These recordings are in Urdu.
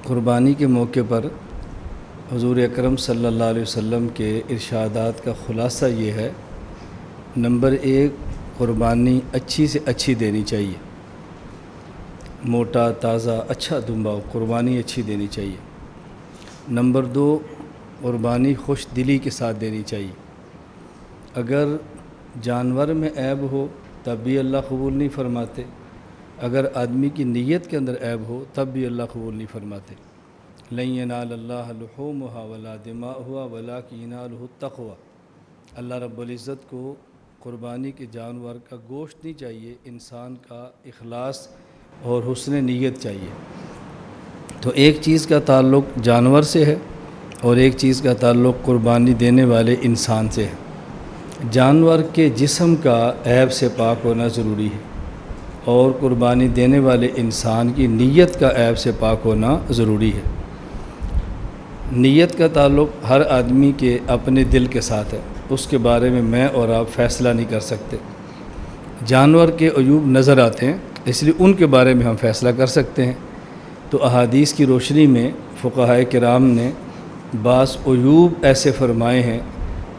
قربانی کے موقع پر حضور اکرم صلی اللہ علیہ وسلم کے ارشادات کا خلاصہ یہ ہے، نمبر 1 قربانی اچھی سے اچھی دینی چاہیے، موٹا تازہ اچھا دمبا قربانی اچھی دینی چاہیے۔ نمبر 2 قربانی خوش دلی کے ساتھ دینی چاہیے۔ اگر جانور میں عیب ہو تب بھی اللہ قبول نہیں فرماتے، اگر آدمی کی نیت کے اندر عیب ہو تب بھی اللہ قبول نہیں فرماتے۔ لن ینال اللہ لحومها ولا دماؤها ولکن ینالہ التقوی، اللہ رب العزت کو قربانی کے جانور کا گوشت نہیں چاہیے، انسان کا اخلاص اور حسن نیت چاہیے۔ تو ایک چیز کا تعلق جانور سے ہے اور ایک چیز کا تعلق قربانی دینے والے انسان سے ہے۔ جانور کے جسم کا عیب سے پاک ہونا ضروری ہے اور قربانی دینے والے انسان کی نیت کا عیب سے پاک ہونا ضروری ہے۔ نیت کا تعلق ہر آدمی کے اپنے دل کے ساتھ ہے، اس کے بارے میں اور آپ فیصلہ نہیں کر سکتے۔ جانور کے عیوب نظر آتے ہیں، اس لیے ان کے بارے میں ہم فیصلہ کر سکتے ہیں۔ تو احادیث کی روشنی میں فقہائے کرام نے بعض عیوب ایسے فرمائے ہیں،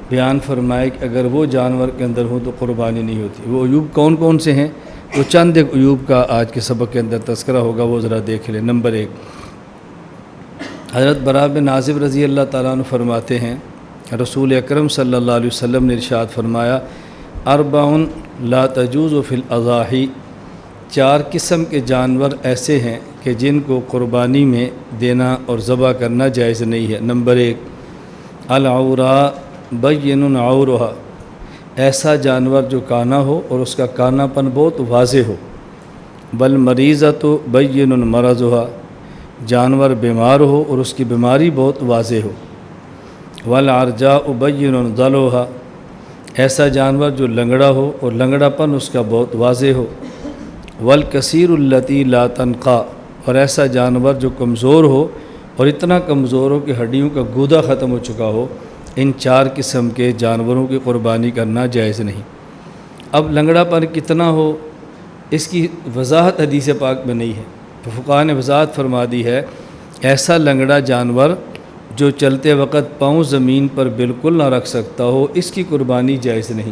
بیان فرمائے کہ اگر وہ جانور کے اندر ہوں تو قربانی نہیں ہوتی۔ وہ عیوب کون کون سے ہیں؟ وہ چند ایک عیوب کا آج کے سبق کے اندر تذکرہ ہوگا، وہ ذرا دیکھ لیں۔ نمبر 1، حضرت براء بن عازب رضی اللہ تعالیٰ عنہ فرماتے ہیں، رسول اکرم صلی اللہ علیہ وسلم نے ارشاد فرمایا، اربع لا تجوز فی الاضاحی، 4 قسم کے جانور ایسے ہیں کہ جن کو قربانی میں دینا اور ذبح کرنا جائز نہیں ہے۔ نمبر 1، العوراء بین عورها، ایسا جانور جو کانا ہو اور اس کا کانا پن بہت واضح ہو۔ والمریضۃ بین مرضها، جانور بیمار ہو اور اس کی بیماری بہت واضح ہو۔ والعرجاء بین ضلعها، ایسا جانور جو لنگڑا ہو اور لنگڑا پن اس کا بہت واضح ہو۔ والکثیر التی لا تنقا، اور ایسا جانور جو کمزور ہو اور اتنا کمزور ہو کہ ہڈیوں کا گودا ختم ہو چکا ہو۔ ان 4 قسم کے جانوروں کی قربانی کرنا جائز نہیں۔ اب لنگڑا پن کتنا ہو اس کی وضاحت حدیث پاک میں نہیں ہے، تو فقہاء نے وضاحت فرما دی ہے، ایسا لنگڑا جانور جو چلتے وقت پاؤں زمین پر بالکل نہ رکھ سکتا ہو، اس کی قربانی جائز نہیں۔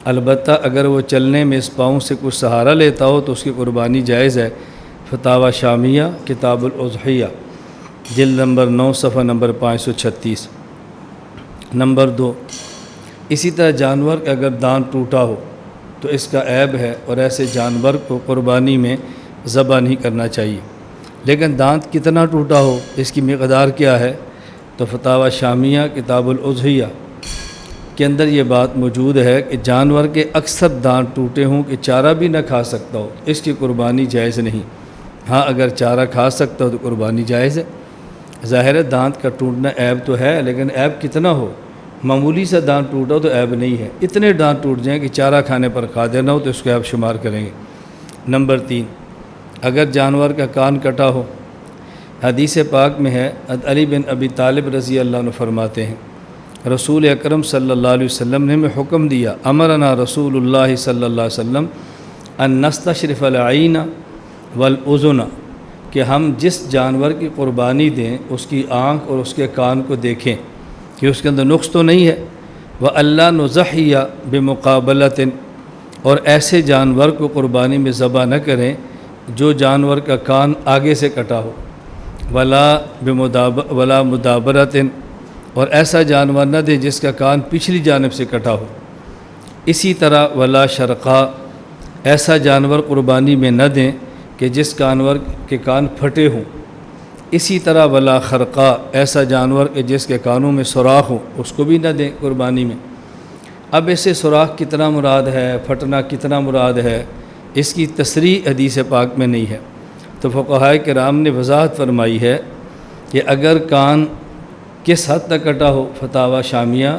البتہ اگر وہ چلنے میں اس پاؤں سے کچھ سہارا لیتا ہو تو اس کی قربانی جائز ہے۔ فتاوی شامیہ کتاب الاضحیہ جلد نمبر 9 صفحہ نمبر 536۔ نمبر 2، اسی طرح جانور کا اگر دانت ٹوٹا ہو تو اس کا عیب ہے اور ایسے جانور کو قربانی میں ذبح نہیں کرنا چاہیے۔ لیکن دانت کتنا ٹوٹا ہو، اس کی مقدار کیا ہے؟ تو فتاوی شامیہ کتاب الاضحیہ کے اندر یہ بات موجود ہے کہ جانور کے اکثر دانت ٹوٹے ہوں کہ چارہ بھی نہ کھا سکتا ہو، اس کی قربانی جائز نہیں۔ ہاں اگر چارہ کھا سکتا ہو تو قربانی جائز ہے۔ ظاہر ہے دانت کا ٹوٹنا عیب تو ہے، لیکن عیب کتنا ہو؟ معمولی سا دانت ٹوٹا ہو تو عیب نہیں ہے، اتنے دانت ٹوٹ جائیں کہ چارہ کھانے پر قادر نہ ہو تو اس کو عیب شمار کریں گے۔ نمبر 3، اگر جانور کا کان کٹا ہو، حدیث پاک میں ہے، علی بن ابی طالب رضی اللہ عنہ فرماتے ہیں، رسول اکرم صلی اللہ علیہ وسلم نے ہمیں حکم دیا، امرنا رسول اللہ صلی اللہ علیہ وسلم ان نستشرف العین والاذن، کہ ہم جس جانور کی قربانی دیں اس کی آنکھ اور اس کے کان کو دیکھیں کہ اس کے اندر نقص تو نہیں ہے۔ وَأَلَّا نُضَحِّيَ بِمُقَابَلَةٍ، اور ایسے جانور کو قربانی میں ذبح نہ کریں جو جانور کا کان آگے سے کٹا ہو۔ ولا مدابرۃ، اور ایسا جانور نہ دیں جس کا کان پچھلی جانب سے کٹا ہو۔ اسی طرح ولا شرقا، ایسا جانور قربانی میں نہ دیں کہ جس جانور کے کان پھٹے ہوں۔ اسی طرح ولا خرقا، ایسا جانور کہ جس کے کانوں میں سوراخ ہو، اس کو بھی نہ دیں قربانی میں۔ اب اسے سوراخ کتنا مراد ہے، پھٹنا کتنا مراد ہے، اس کی تصریح حدیث پاک میں نہیں ہے۔ تو فقہاء کرام نے وضاحت فرمائی ہے کہ اگر کان کس حد تک کٹا ہو، فتاوی شامیہ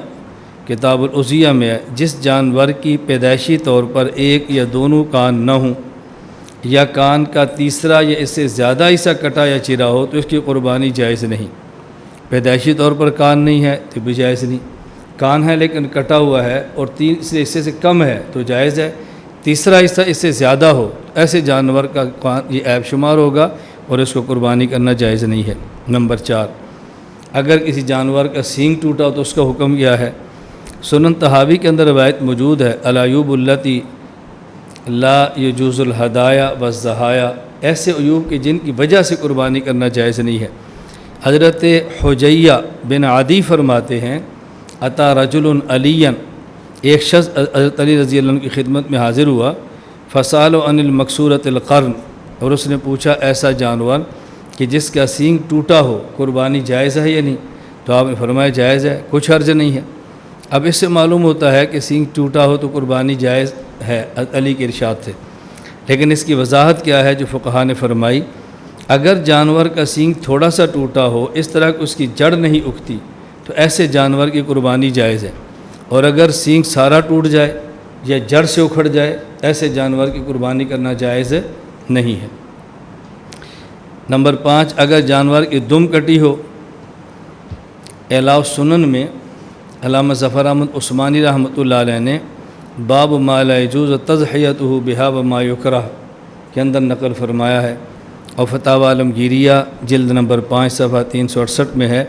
کتاب الاضحیہ میں ہے، جس جانور کی پیدائشی طور پر ایک یا دونوں کان نہ ہوں، یا کان کا تیسرا یا اس سے زیادہ حصہ کٹا یا چرا ہو تو اس کی قربانی جائز نہیں۔ پیدائشی طور پر کان نہیں ہے تو بھی جائز نہیں، کان ہے لیکن کٹا ہوا ہے اور 3 حصے سے کم ہے تو جائز ہے، تیسرا حصہ اس سے زیادہ ہو، ایسے جانور کا کان یہ عیب شمار ہوگا اور اس کو قربانی کرنا جائز نہیں ہے۔ نمبر 4، اگر کسی جانور کا سینگ ٹوٹا ہو تو اس کا حکم کیا ہے؟ سنن طحاوی کے اندر روایت موجود ہے، العیوب التی لا یجوز الہدایا والضحایا، ایسے عیوب کہ جن کی وجہ سے قربانی کرنا جائز نہیں ہے۔ حضرت حجیہ بن عدی فرماتے ہیں، اتا رجل علیًا، ایک شخص حضرت علی رضی اللہ عنہ کی خدمت میں حاضر ہوا، فسالوا عن المکسورۃ القرن، اور اس نے پوچھا ایسا جانور کہ جس کا سینگ ٹوٹا ہو قربانی جائز ہے یا نہیں؟ تو آپ نے فرمایا جائز ہے، کچھ حرج نہیں ہے۔ اب اس سے معلوم ہوتا ہے کہ سینگ ٹوٹا ہو تو قربانی جائز ہے علی کے ارشاد سے، لیکن اس کی وضاحت کیا ہے جو فقہا نے فرمائی، اگر جانور کا سینگ تھوڑا سا ٹوٹا ہو، اس طرح کہ اس کی جڑ نہیں اگتی، تو ایسے جانور کی قربانی جائز ہے، اور اگر سینگ سارا ٹوٹ جائے یا جڑ سے اکھڑ جائے، ایسے جانور کی قربانی کرنا جائز نہیں ہے۔ نمبر 5، اگر جانور کی دم کٹی ہو، اعلاء سنن میں علامہ ظفر احمد عثمانی رحمۃ اللہ علیہ نے باب ما لا یجوز تضحیتہ بہا وما یکرہ کے اندر نقل فرمایا ہے، اور فتاوی عالمگیریہ جلد نمبر 5 صفحہ 368 میں ہے۔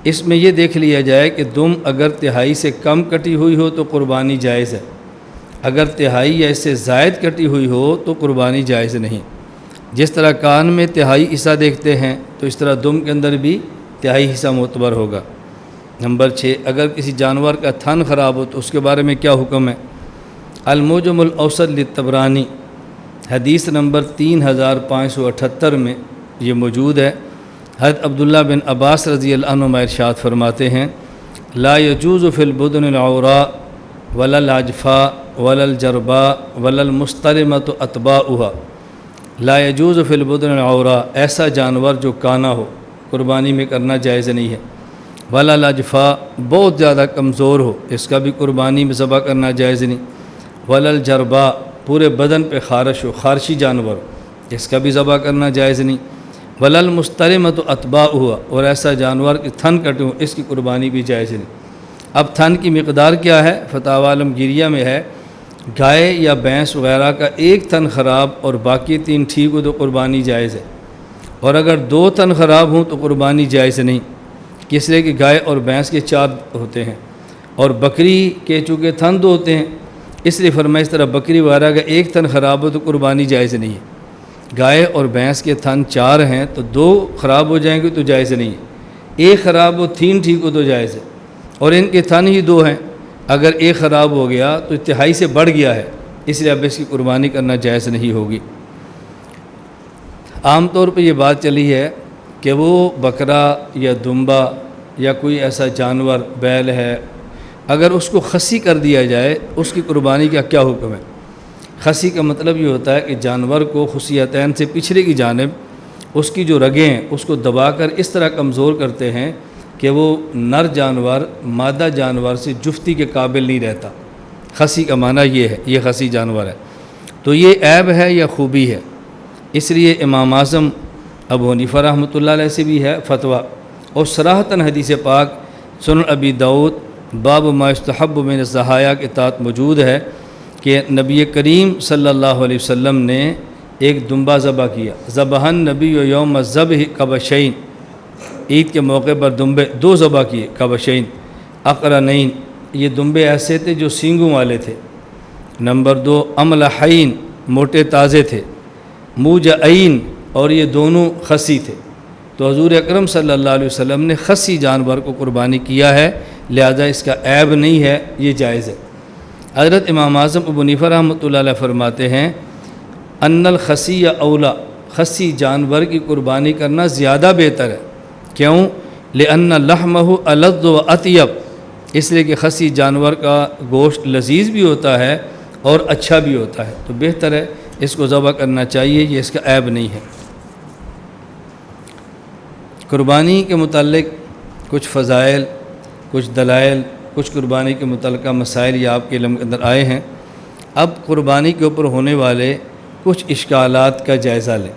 اس میں یہ دیکھ لیا جائے کہ دم اگر تہائی سے کم کٹی ہوئی ہو تو قربانی جائز ہے، اگر تہائی یا اس سے زائد کٹی ہوئی ہو تو قربانی جائز نہیں۔ جس طرح کان میں تہائی حصہ دیکھتے ہیں تو اس طرح دم کے اندر بھی تہائی حصہ معتبر ہوگا۔ نمبر 6، اگر کسی جانور کا تھن خراب ہو تو اس کے بارے میں کیا حکم ہے؟ المعجم الاوسط للطبرانی حدیث نمبر 3578 میں یہ موجود ہے۔ حضرت عبداللہ بن عباس رضی اللہ عنہ ارشاد فرماتے ہیں، لا یجوز فی البدن العوراء ولا العجفاء ولا الجرباء ولا المستلمۃ اتباؤها، لا یجوز فی البدن العوراء، ایسا جانور جو کانا ہو قربانی میں کرنا جائز نہیں ہے، ولا العجفاء، بہت زیادہ کمزور ہو اس کا بھی قربانی میں ذبح کرنا جائز نہیں، ولا الجرباء، پورے بدن پہ خارش ہو، خارشی جانور ہو اس کا بھی ذبح کرنا جائز نہیں، ولا المستلمۃ اتباؤها، اور ایسا جانور کہ تھن کٹے ہو اس کی قربانی بھی جائز نہیں۔ اب تھن کی مقدار کیا ہے؟ فتاوی عالمگیریہ میں ہے، گائے یا بھینس وغیرہ کا ایک تھن خراب اور باقی 3 ٹھیک ہو تو قربانی جائز ہے، اور اگر 2 تھن خراب ہوں تو قربانی جائز نہیں، اس لیے کہ گائے اور بھینس کے 4 ہوتے ہیں، اور بکری کے چونکہ تھن 2 ہوتے ہیں، اس لیے فرمایا اس طرح بکری وغیرہ کا ایک تھن خراب ہو تو قربانی جائز نہیں ہے۔ گائے اور بھینس کے تھن 4 ہیں تو 2 خراب ہو جائیں گے تو جائز نہیں ہے، ایک خراب ہو 3 ٹھیک ہو تو جائز ہے، اور ان کے تھن ہی 2 ہیں، اگر ایک خراب ہو گیا تو تہائی سے بڑھ گیا ہے، اس لیے اب اس کی قربانی کرنا جائز نہیں ہوگی۔ عام طور پہ یہ بات چلی ہے کہ وہ بکرا یا دمبا یا کوئی ایسا جانور بیل ہے، اگر اس کو خصی کر دیا جائے اس کی قربانی کا کیا حکم ہے؟ خصی کا مطلب یہ ہوتا ہے کہ جانور کو خصیتین سے پچھلے کی جانب اس کی جو رگیں ہیں اس کو دبا کر اس طرح کمزور کرتے ہیں کہ وہ نر جانور مادہ جانور سے جفتی کے قابل نہیں رہتا۔ خصی کا معنی یہ ہے، یہ خصی جانور ہے، تو یہ عیب ہے یا خوبی ہے؟ اس لیے امام اعظم ابو حنیفہ رحمۃ اللہ علیہ سے بھی ہے فتویٰ، اور صراحتاً حدیث پاک سنن ابی داؤد باب ما یستحب من الضحایا کے تحت موجود ہے کہ نبی کریم صلی اللہ علیہ وسلم نے ایک دمبا ذبح کیا، ذبح النبی یوم الذبح کبشین، عید کے موقع پر دمبے 2 ذبح کیے، کبشین اقرنین، یہ دمبے ایسے تھے جو سینگوں والے تھے۔ نمبر 2 املحین، موٹے تازے تھے، موجعین، اور یہ دونوں خصی تھے۔ تو حضور اکرم صلی اللہ علیہ وسلم نے خصی جانور کو قربانی کیا ہے، لہذا اس کا عیب نہیں ہے، یہ جائز ہے۔ حضرت امام اعظم ابو حنیفہ رحمۃ اللہ علیہ فرماتے ہیں ان الخصی اولا، خصی جانور کی قربانی کرنا زیادہ بہتر ہے، کیوں؟ لأن لحمہ الذ و اطیب، اس لیے کہ خصی جانور کا گوشت لذیذ بھی ہوتا ہے اور اچھا بھی ہوتا ہے، تو بہتر ہے اس کو ذبح کرنا چاہیے، یہ اس کا عیب نہیں ہے۔ قربانی کے متعلق کچھ فضائل، کچھ دلائل، کچھ قربانی کے متعلقہ مسائل یہ آپ کے علم کے اندر آئے ہیں۔ اب قربانی کے اوپر ہونے والے کچھ اشکالات کا جائزہ لیں۔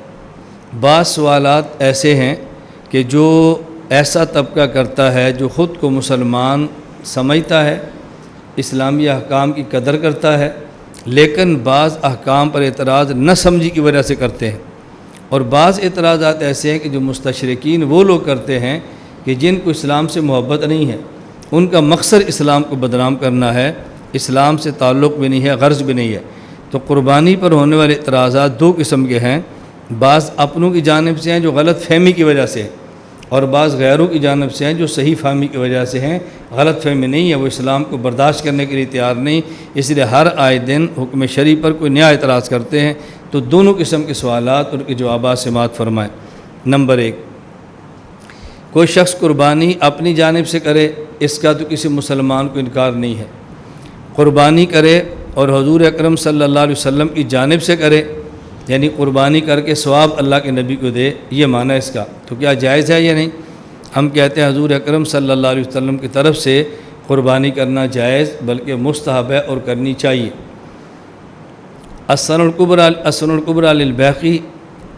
بعض سوالات ایسے ہیں کہ جو ایسا طبقہ کرتا ہے جو خود کو مسلمان سمجھتا ہے، اسلامی احکام کی قدر کرتا ہے، لیکن بعض احکام پر اعتراض نہ سمجھی کی وجہ سے کرتے ہیں، اور بعض اعتراضات ایسے ہیں کہ جو مستشرقین وہ لوگ کرتے ہیں کہ جن کو اسلام سے محبت نہیں ہے، ان کا مقصد اسلام کو بدنام کرنا ہے، اسلام سے تعلق بھی نہیں ہے، غرض بھی نہیں ہے۔ تو قربانی پر ہونے والے اعتراضات دو قسم کے ہیں، بعض اپنوں کی جانب سے ہیں جو غلط فہمی کی وجہ سے ہیں، اور بعض غیروں کی جانب سے ہیں جو صحیح فہمی کی وجہ سے ہیں۔ غلط فہمی نہیں ہے، وہ اسلام کو برداشت کرنے کے لیے تیار نہیں، اس لیے ہر آئے دن حکم شرعی پر کوئی نیا اعتراض کرتے ہیں۔ تو دونوں قسم کے سوالات اور کے جوابات سماعت فرمائیں۔ نمبر 1، کوئی شخص قربانی اپنی جانب سے کرے، اس کا تو کسی مسلمان کو انکار نہیں ہے۔ قربانی کرے اور حضور اکرم صلی اللہ علیہ وسلم کی جانب سے کرے، یعنی قربانی کر کے ثواب اللہ کے نبی کو دے، یہ معنی اس کا، تو کیا جائز ہے یا نہیں؟ ہم کہتے ہیں حضور اکرم صلی اللہ علیہ وسلم کی طرف سے قربانی کرنا جائز بلکہ مستحب ہے اور کرنی چاہیے۔ السنن الکبریٰ للبیہقی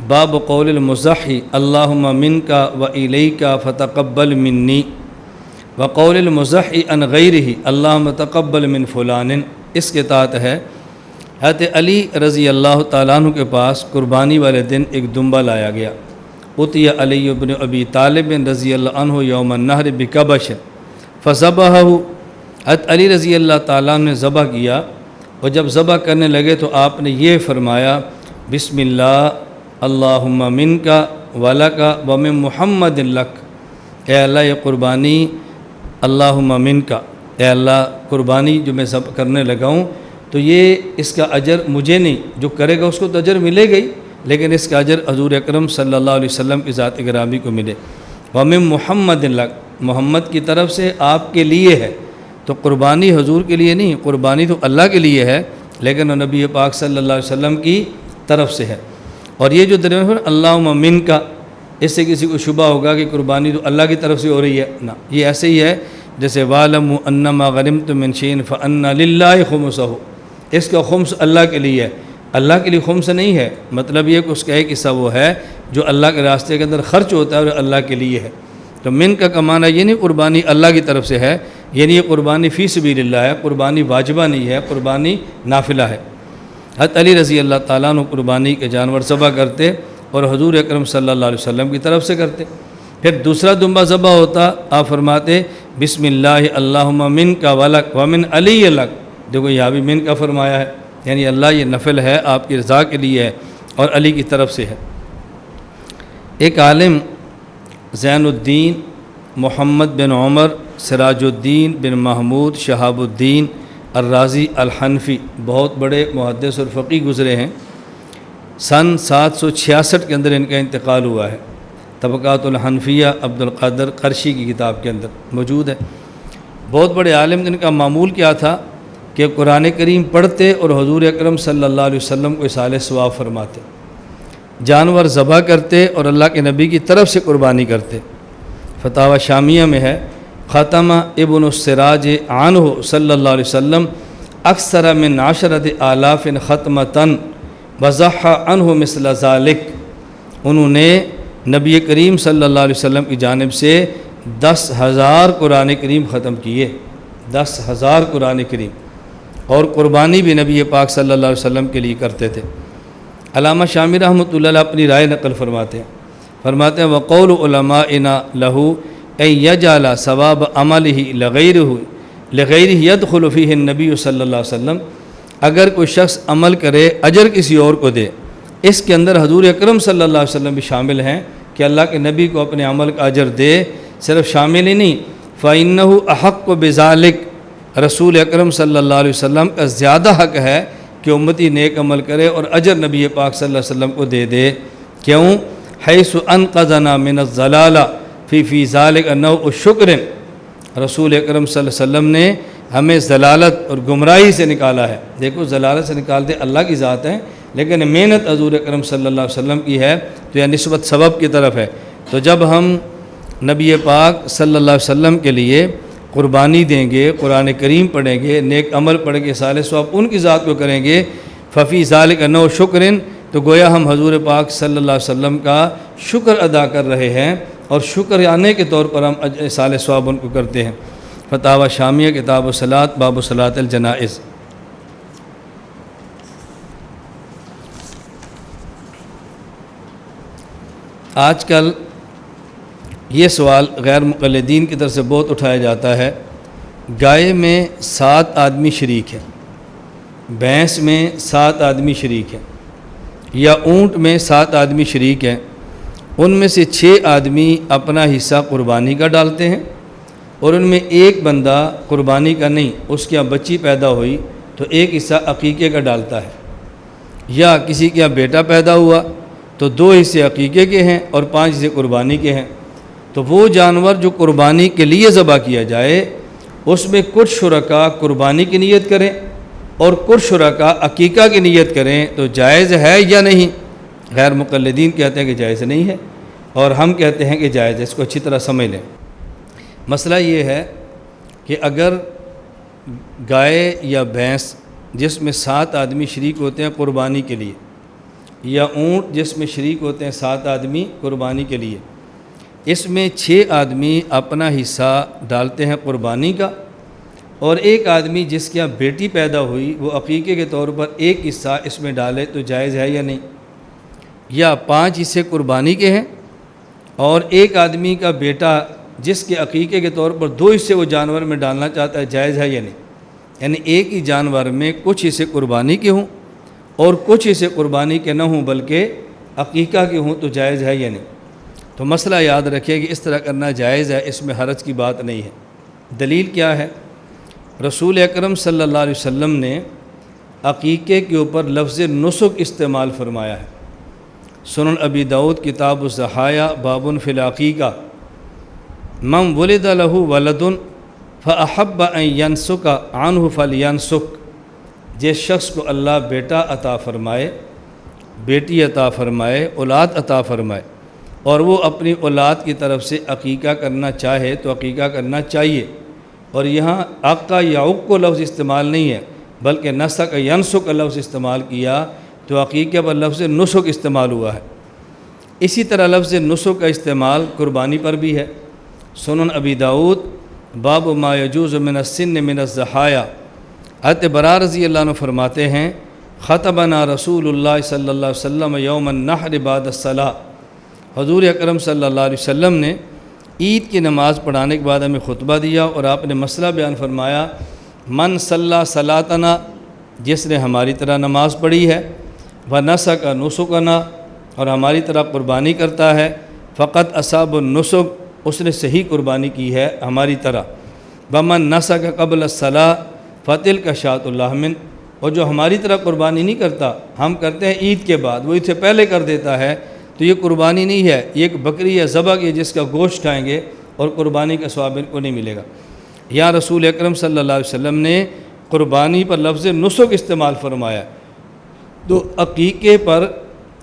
باب قول المضحی اللہم منک و الیک فتقبل منی وقول المضحی عن غیرہ اللہم تقبل من فلان، اس کے تحت ہے حضرت علی رضی اللہ تعالیٰ عنہ کے پاس قربانی والے دن ایک دمبا لایا گیا۔ اتی علی بن ابی طالب رضی اللہ عنہ یوم النحر بکبش فذبحہ، حضرت علی رضی اللہ تعالیٰ عنہ نے ذبح کیا، اور جب ذبح کرنے لگے تو آپ نے یہ فرمایا بسم اللہ اللہم منک ولک ومن محمد لک، اے اللہ یہ قربانی اللہم منک، اے اللہ قربانی جو میں ذبح کرنے لگا ہوں تو یہ اس کا اجر مجھے نہیں، جو کرے گا اس کو تو اجر ملے گئی، لیکن اس کا اجر حضور اکرم صلی اللہ علیہ وسلم کی ذات گرامی کو ملے۔ ومن محمد لک، محمد کی طرف سے آپ کے لیے ہے، تو قربانی حضور کے لیے نہیں، قربانی تو اللہ کے لیے ہے، لیکن وہ نبی پاک صلی اللہ علیہ وسلم کی طرف سے ہے۔ اور یہ جو درمیان اللہم منک، اس سے کسی کو شبہ ہوگا کہ قربانی تو اللہ کی طرف سے ہو رہی ہے، نہ، یہ ایسے ہی ہے جیسے وَاعْلَمُوا أَنَّمَا غَنِمْتُم مِّن شَيْءٍ فَأَنَّ لِلَّهِ خُمُسَهُ، اس کا خمس اللہ کے لیے ہے، اللہ کے لیے خمس نہیں ہے، مطلب یہ کہ اس کا ایک حصہ وہ ہے جو اللہ کے راستے کے اندر خرچ ہوتا ہے اور اللہ کے لیے ہے۔ تو من کا معنی یہ نہیں قربانی اللہ کی طرف سے ہے، یعنی یہ قربانی فی سبیل اللہ ہے، قربانی واجبہ نہیں ہے، قربانی نافلہ ہے۔ حضرت علی رضی اللہ تعالیٰ عنہ قربانی کے جانور ذبح کرتے اور حضور اکرم صلی اللہ علیہ وسلم کی طرف سے کرتے۔ پھر دوسرا دمبا ذبح ہوتا، آپ فرماتے بسم اللہ اللہم منک ولک ومن علی لک، دیکھو یہاں بھی من کا فرمایا ہے، یعنی اللہ یہ نفل ہے آپ کی رضا کے لیے ہے اور علی کی طرف سے ہے۔ ایک عالم زین الدین محمد بن عمر سراج الدین بن محمود شہاب الدین الرازی الحنفی، بہت بڑے محدث اور فقیہ گزرے ہیں، سن 766 کے اندر ان کا انتقال ہوا ہے۔ طبقات الحنفیہ عبد القادر قرشی کی کتاب کے اندر موجود ہے۔ بہت بڑے عالم، جن کا معمول کیا تھا کہ قرآن کریم پڑھتے اور حضور اکرم صلی اللہ علیہ وسلم کو اصالِ ثواب فرماتے، جانور ذبح کرتے اور اللہ کے نبی کی طرف سے قربانی کرتے۔ فتاوی شامیہ میں ہے ختم ابن السراج عنہ صلی اللہ علیہ وسلم اکثر من 10,000 ختمتاً وضحى عنہ مثل ذالک، انہوں نے نبی کریم صلی اللہ علیہ وسلم کی جانب سے 10,000 قرآن کریم ختم کیے، 10,000 قرآن کریم، اور قربانی بھی نبی پاک صلی اللہ علیہ وسلم کے لیے کرتے تھے۔ علامہ شامی رحمۃ اللہ علیہ اپنی رائے نقل فرماتے ہیں وقول علماءنا لہو ان یجعل ثواب عملہ لغیرہ یدخل فیہ النبی صلی اللہ علیہ وسلم، اگر کوئی شخص عمل کرے اجر کسی اور کو دے، اس کے اندر حضور اکرم صلی اللہ علیہ وسلم بھی شامل ہیں کہ اللہ کے نبی کو اپنے عمل کا اجر دے، صرف شامل ہی نہیں، فَإِنَّهُ أَحَقُّ بِذَلِكَ، رسول اکرم صلی اللہ علیہ وسلم کا زیادہ حق ہے کہ امتی نیک عمل کرے اور اجر نبی پاک صلی اللہ علیہ وسلم کو دے دے۔ کیوں؟ حیث انقذنا من الضلالہ فی ذالک نوع الشکر، رسول اکرم صلی اللہ علیہ وسلم نے ہمیں ضلالت اور گمراہی سے نکالا ہے۔ دیکھو ضلالت سے نکالتے اللہ کی ذات ہے، لیکن محنت حضور اکرم صلی اللہ علیہ وسلم کی ہے، تو یہ نسبت سبب کی طرف ہے۔ تو جب ہم نبی پاک صلی اللہ علیہ وسلم کے لیے قربانی دیں گے، قرآن کریم پڑھیں گے، نیک عمل پڑھ کے صالح ثواب ان کی ذات کو کریں گے، ففی ذالک نوع شکرن، تو گویا ہم حضور پاک صلی اللہ علیہ وسلم کا شکر ادا کر رہے ہیں، اور شکر آنے کے طور پر ہم صالح ثواب ان کو کرتے ہیں۔ فتاوی شامیہ کتاب الصلاۃ باب صلاۃ الجنائز۔ آج کل یہ سوال غیر مقلدین کی طرف سے بہت اٹھایا جاتا ہے، گائے میں 7 آدمی شریک ہیں، بھینس میں 7 آدمی شریک ہیں، یا اونٹ میں 7 آدمی شریک ہیں، ان میں سے 6 آدمی اپنا حصہ قربانی کا ڈالتے ہیں، اور ان میں ایک بندہ قربانی کا نہیں، اس کے یہاں بچی پیدا ہوئی تو ایک حصہ عقیقے کا ڈالتا ہے، یا کسی کے یہاں بیٹا پیدا ہوا تو 2 حصے عقیقے کے ہیں اور 5 حصے قربانی کے ہیں۔ تو وہ جانور جو قربانی کے لیے ذبح کیا جائے اس میں کچھ شرکاء قربانی کی نیت کریں اور کچھ شرکاء عقیقہ کی نیت کریں تو جائز ہے یا نہیں؟ غیر مقلدین کہتے ہیں کہ جائز نہیں ہے، اور ہم کہتے ہیں کہ جائز ہے۔ اس کو اچھی طرح سمجھ لیں۔ مسئلہ یہ ہے کہ اگر گائے یا بھینس جس میں 7 آدمی شریک ہوتے ہیں قربانی کے لیے، یا اونٹ جس میں شریک ہوتے ہیں 7 آدمی قربانی کے لیے، اس میں 6 آدمی اپنا حصہ ڈالتے ہیں قربانی کا، اور ایک آدمی جس کے یہاں بیٹی پیدا ہوئی وہ عقیقے کے طور پر ایک حصہ اس میں ڈالے تو جائز ہے یا نہیں؟ یا 5 حصے قربانی کے ہیں اور ایک آدمی کا بیٹا جس کے عقیقے کے طور پر 2 حصے وہ جانور میں ڈالنا چاہتا ہے، جائز ہے یا نہیں؟ یعنی ایک ہی جانور میں کچھ حصے قربانی کے ہوں اور کچھ حصے قربانی کے نہ ہوں بلکہ عقیقہ کے ہوں تو جائز ہے یا نہیں؟ تو مسئلہ یاد رکھیں کہ اس طرح کرنا جائز ہے، اس میں حرج کی بات نہیں ہے۔ دلیل کیا ہے؟ رسول اکرم صلی اللہ علیہ وسلم نے عقیقے کے اوپر لفظ نسک استعمال فرمایا ہے۔ سنن ابی داؤد کتاب الضحایا باب فی العقیقہ، من ولد لہ ولد فاحب ان ینسک عنہ فلینسک، جس شخص کو اللہ بیٹا عطا فرمائے، بیٹی عطا فرمائے، اولاد عطا فرمائے، اور وہ اپنی اولاد کی طرف سے عقیقہ کرنا چاہے تو عقیقہ کرنا چاہیے۔ اور یہاں عقہ یا عق کو لفظ استعمال نہیں ہے بلکہ نسک ینسک کا لفظ استعمال کیا، تو عقیقے پر لفظ نسک استعمال ہوا ہے۔ اسی طرح لفظ نسک کا استعمال قربانی پر بھی ہے۔ سنن ابی داؤد باب ما یجوز من السن من الضحایا، حضرت براء رضی اللہ عنہ فرماتے ہیں خطبنا رسول اللہ صلی اللہ علیہ وسلم یوم النحر بعد الصلاۃ، حضور اکرم صلی اللہ علیہ وسلم نے عید کی نماز پڑھانے کے بعد ہمیں خطبہ دیا اور آپ نے مسئلہ بیان فرمایا، من صلی صلاتنا، جس نے ہماری طرح نماز پڑھی ہے، ونسک نسکنا، اور ہماری طرح قربانی کرتا ہے، فقط اصاب النسک، اس نے صحیح قربانی کی ہے ہماری طرح، بمن نسک قبل الصلاۃ فتلک شاۃ اللحم، اور جو ہماری طرح قربانی نہیں کرتا، ہم کرتے ہیں عید کے بعد، وہ عید سے پہلے کر دیتا ہے، تو یہ قربانی نہیں ہے، یہ ایک بکری یا ذبح کی جس کا گوشت کھائیں گے اور قربانی کا ثواب ان کو نہیں ملے گا۔ یا رسول اکرم صلی اللہ علیہ وسلم نے قربانی پر لفظ نسک استعمال فرمایا، تو عقیقے پر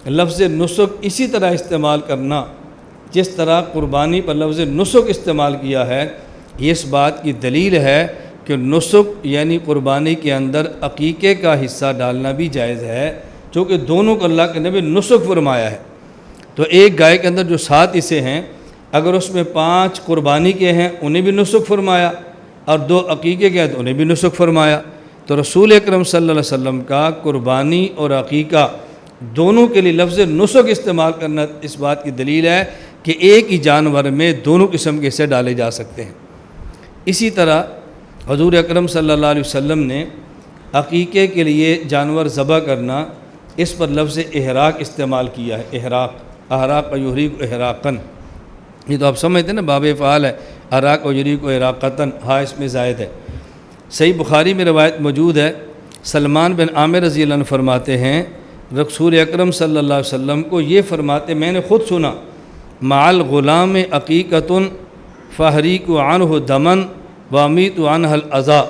لفظ نسک اسی طرح استعمال کرنا جس طرح قربانی پر لفظ نسک استعمال کیا ہے، یہ اس بات کی دلیل ہے کہ نسک یعنی قربانی کے اندر عقیقے کا حصہ ڈالنا بھی جائز ہے، چونکہ دونوں کو اللہ کے نبی نسک فرمایا ہے۔ تو ایک گائے کے اندر جو 7 حصے ہیں، اگر اس میں 5 قربانی کے ہیں انہیں بھی نسک فرمایا اور 2 عقیقے کے ہیں تو انہیں بھی نسک فرمایا۔ تو رسول اکرم صلی اللہ علیہ وسلم کا قربانی اور عقیقہ دونوں کے لیے لفظ نسک استعمال کرنا اس بات کی دلیل ہے کہ ایک ہی جانور میں دونوں قسم کے حصے ڈالے جا سکتے ہیں۔ اسی طرح حضور اکرم صلی اللہ علیہ وسلم نے عقیقے کے لیے جانور ذبح کرنا، اس پر لفظ احراق استعمال کیا ہے۔ احراق یحریق احراقاً، یہ تو آپ سمجھتے ہیں نا، باب افعال ہے، احراق و یحریق احراقتاً، ہاں اس میں زائد ہے۔ صحیح بخاری میں روایت موجود ہے، سلمان بن عامر رضی اللہ عنہ فرماتے ہیں رسول اکرم صلی اللہ علیہ وسلم کو یہ فرماتے میں نے خود سنا، مع الغلام عقیقۃ فاحریق عنہ دمن وامیت عنہ الاذی،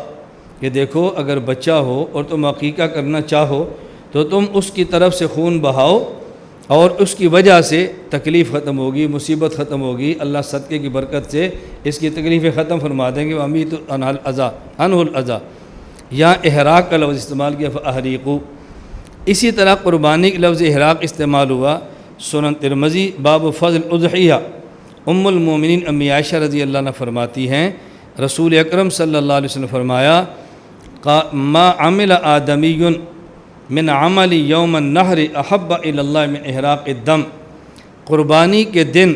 کہ دیکھو اگر بچہ ہو اور تم عقیقہ کرنا چاہو تو تم اس کی طرف سے خون بہاؤ اور اس کی وجہ سے تکلیف ختم ہوگی، مصیبت ختم ہوگی، اللہ صدقے کی برکت سے اس کی تکلیفیں ختم فرما دیں گے۔ وامیت عنہ الاذی، یہاں احراق کا لفظ استعمال کیا، فاحریقوا۔ اسی طرح قربانی کا لفظ احراق استعمال ہوا۔ سنن ترمذی باب فضل الاضحیہ، ام المومنین امی عائشہ رضی اللہ عنہ فرماتی ہیں رسول اکرم صلی اللہ علیہ وسلم فرمایا، ما عمل آدمی من عمل یوم النحر احب الی اللہ من احراق الدم، قربانی کے دن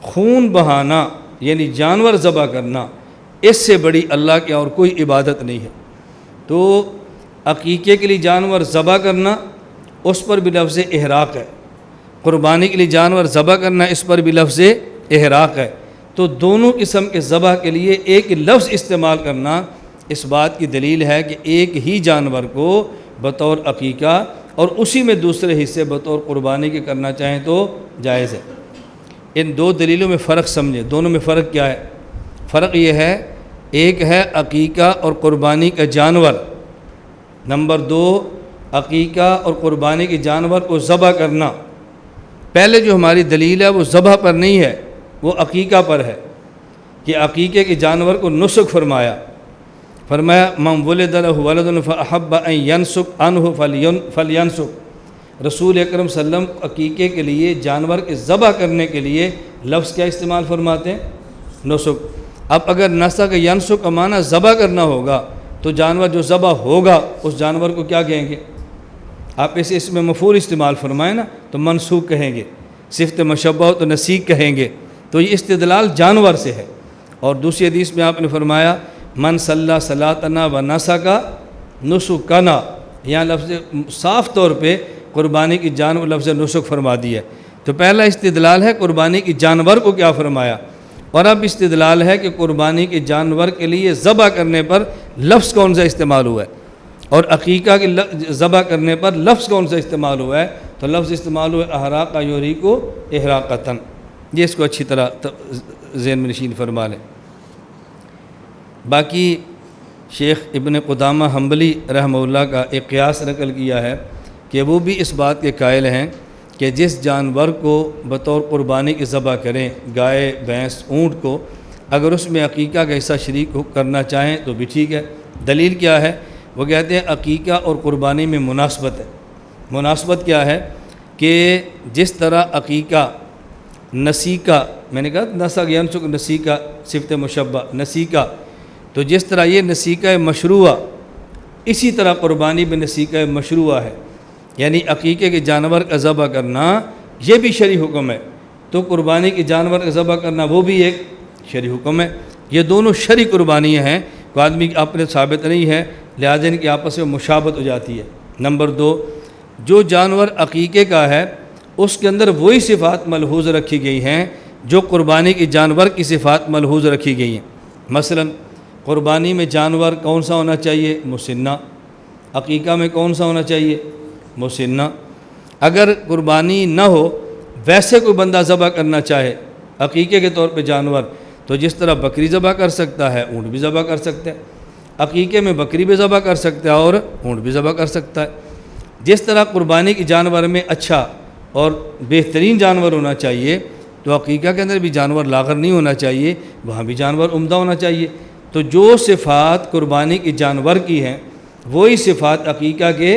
خون بہانا یعنی جانور ذبح کرنا، اس سے بڑی اللہ کی اور کوئی عبادت نہیں ہے۔ تو عقیقے کے لیے جانور ذبح کرنا، اس پر بھی لفظ احراق ہے، قربانی کے لیے جانور ذبح کرنا، اس پر بھی لفظ احراق ہے۔ تو دونوں قسم کے ذبح کے لیے ایک لفظ استعمال کرنا اس بات کی دلیل ہے کہ ایک ہی جانور کو بطور عقیقہ اور اسی میں دوسرے حصے بطور قربانی کے کرنا چاہیں تو جائز ہے۔ ان دو دلیلوں میں فرق سمجھیں، دونوں میں فرق کیا ہے؟ فرق یہ ہے، ایک ہے عقیقہ اور قربانی کا جانور، نمبر دو عقیقہ اور قربانی کے جانور کو ذبح کرنا۔ پہلے جو ہماری دلیل ہے وہ ذبح پر نہیں ہے، وہ عقیقہ پر ہے کہ عقیقے کے جانور کو نسک فرمایا من ولد لہ ولد فاحب ان ینسک عنہ فلینسک۔ رسول اکرم صلی اللہ علیہ وسلم عقیقے کے لیے جانور کے ذبح کرنے کے لیے لفظ کیا استعمال فرماتے ہیں؟ نسک۔ اب اگر نسک ینسک کا معنی ذبح کرنا ہوگا تو جانور جو ذبح ہوگا اس جانور کو کیا کہیں گے؟ آپ اسے اس میں مفعول استعمال فرمائیں نا تو منسوخ کہیں گے، صفت مشبہ ہو تو نسیک کہیں گے۔ تو یہ استدلال جانور سے ہے۔ اور دوسری حدیث میں آپ نے فرمایا من صلی صلاتنا و نسکا نسکنا، یہاں لفظ صاف طور پہ قربانی کی جانور لفظ نسک فرما دیا ہے۔ تو پہلا استدلال ہے قربانی کی جانور کو کیا فرمایا، اور اب استدلال ہے کہ قربانی کے جانور کے لیے ذبح کرنے پر لفظ کون سا استعمال ہوا ہے، اور عقیقہ کے ذبح کرنے پر لفظ کون سا استعمال ہوا ہے؟ تو لفظ استعمال ہوا احراق یوریکو احراقتاً۔ یہ اس کو اچھی طرح ذہن میں نشین فرما لیں۔ باقی شیخ ابن قدامہ حنبلی رحمہ اللہ کا ایک قیاس نقل کیا ہے کہ وہ بھی اس بات کے قائل ہیں کہ جس جانور کو بطور قربانی کے ذبح کریں، گائے، بھینس، اونٹ کو، اگر اس میں عقیقہ کا حصہ شریک کرنا چاہیں تو بھی ٹھیک ہے۔ دلیل کیا ہے؟ وہ کہتے ہیں عقیقہ اور قربانی میں مناسبت ہے۔ مناسبت کیا ہے کہ جس طرح عقیقہ نسیکہ، میں نے کہا نسک ینسک نسیکہ صفت مشبہ نسیکہ، تو جس طرح یہ نسیکہ مشروعہ، اسی طرح قربانی بھی نسیکہ مشروعہ ہے، یعنی عقیقے کے جانور کا ذبح کرنا یہ بھی شرعی حکم ہے، تو قربانی کے جانور کا ذبح کرنا وہ بھی ایک شرعی حکم ہے۔ یہ دونوں شرعی قربانیاں ہیں، کوئی آدمی اپنے ثابت نہیں ہے، لہٰذا ان کی آپس میں مشابہت ہو جاتی ہے۔ نمبر دو، جو جانور عقیقے کا ہے اس کے اندر وہی صفات ملحوظ رکھی گئی ہیں جو قربانی کے جانور کی صفات ملحوظ رکھی گئی ہیں۔ مثلا قربانی میں جانور کون سا ہونا چاہیے؟ مسنہ۔ عقیقہ میں کون سا ہونا چاہیے؟ مسنہ۔ اگر قربانی نہ ہو، ویسے کوئی بندہ ذبح کرنا چاہے عقیقے کے طور پہ جانور، تو جس طرح بکری ذبح کر سکتا ہے اونٹ بھی ذبح کر سکتا ہے، عقیقے میں بکری بھی ذبح کر سکتا ہے اور اونٹ بھی ذبح کر سکتا ہے۔ جس طرح قربانی کے جانور میں اچھا اور بہترین جانور ہونا چاہیے، تو عقیقہ کے اندر بھی جانور لاغر نہیں ہونا چاہیے، وہاں بھی جانور عمدہ ہونا چاہیے۔ تو جو صفات قربانی کے جانور کی ہیں وہی صفات عقیقہ کے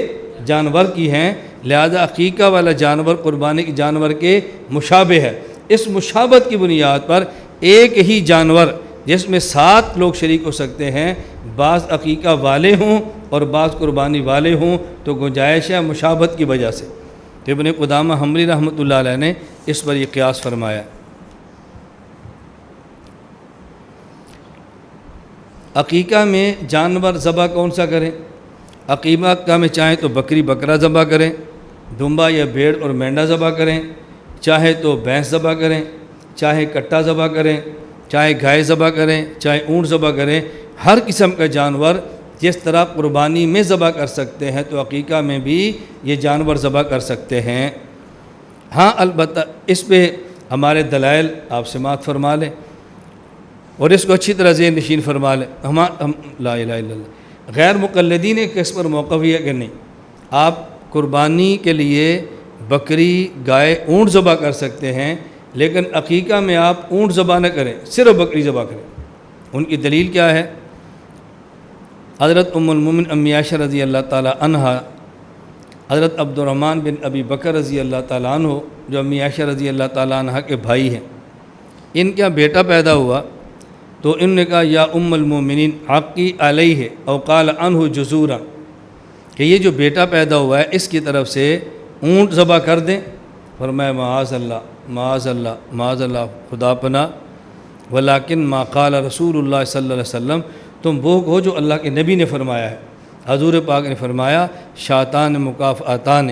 جانور کی ہیں، لہذا عقیقہ والا جانور قربانی کے جانور کے مشابہ ہے۔ اس مشابہت کی بنیاد پر ایک ہی جانور جس میں 7 لوگ شریک ہو سکتے ہیں، بعض عقیقہ والے ہوں اور بعض قربانی والے ہوں، تو گنجائش ہے مشابہت کی وجہ سے۔ تو ابن قدامہ حنبلی رحمۃ اللہ علیہ نے اس پر یہ قیاس فرمایا۔ عقیقہ میں جانور ذبح کون سا کریں؟ عقیقہ میں چاہیں تو بکری بکرا ذبح کریں، دمبا یا بھیڑ اور مینڈا ذبح کریں، چاہے تو بھینس ذبح کریں، چاہے کٹا ذبح کریں، چاہے گائے ذبح کریں، چاہے اونٹ ذبح کریں۔ ہر قسم کا جانور جس طرح قربانی میں ذبح کر سکتے ہیں تو عقیقہ میں بھی یہ جانور ذبح کر سکتے ہیں۔ ہاں البتہ اس پہ ہمارے دلائل آپ سماعت فرما لیں اور اس کو اچھی طرح ذہن نشین فرما لیں۔ ہم لا الہ الا اللہ، غیر مقلدین کے اس پر موقف ہے کہ نہیں، آپ قربانی کے لیے بکری، گائے، اونٹ ذبح کر سکتے ہیں، لیکن عقیقہ میں آپ اونٹ ذبح نہ کریں، صرف بکری ذبح کریں۔ ان کی دلیل کیا ہے؟ حضرت ام المومن امی عائشہ رضی اللہ تعالی عنہا، حضرت عبد الرحمن بن ابی بکر رضی اللہ تعالیٰ عنہ جو امی عائشہ رضی اللہ تعالیٰ عنہ کے بھائی ہیں، ان کا بیٹا پیدا ہوا تو ان نے کہا یا ام المومنین حقی علیہ او قال عنہ جزورا، کہ یہ جو بیٹا پیدا ہوا ہے اس کی طرف سے اونٹ ذبح کر دیں۔ فرمایا معاذ اللہ، معاذ اللہ خدا پناہ، ولیکن ما قال رسول اللہ صلی اللہ علیہ وسلم، تم وہ کہو جو اللہ کے نبی نے فرمایا ہے۔ حضور پاک نے فرمایا شاتان مکافآتان،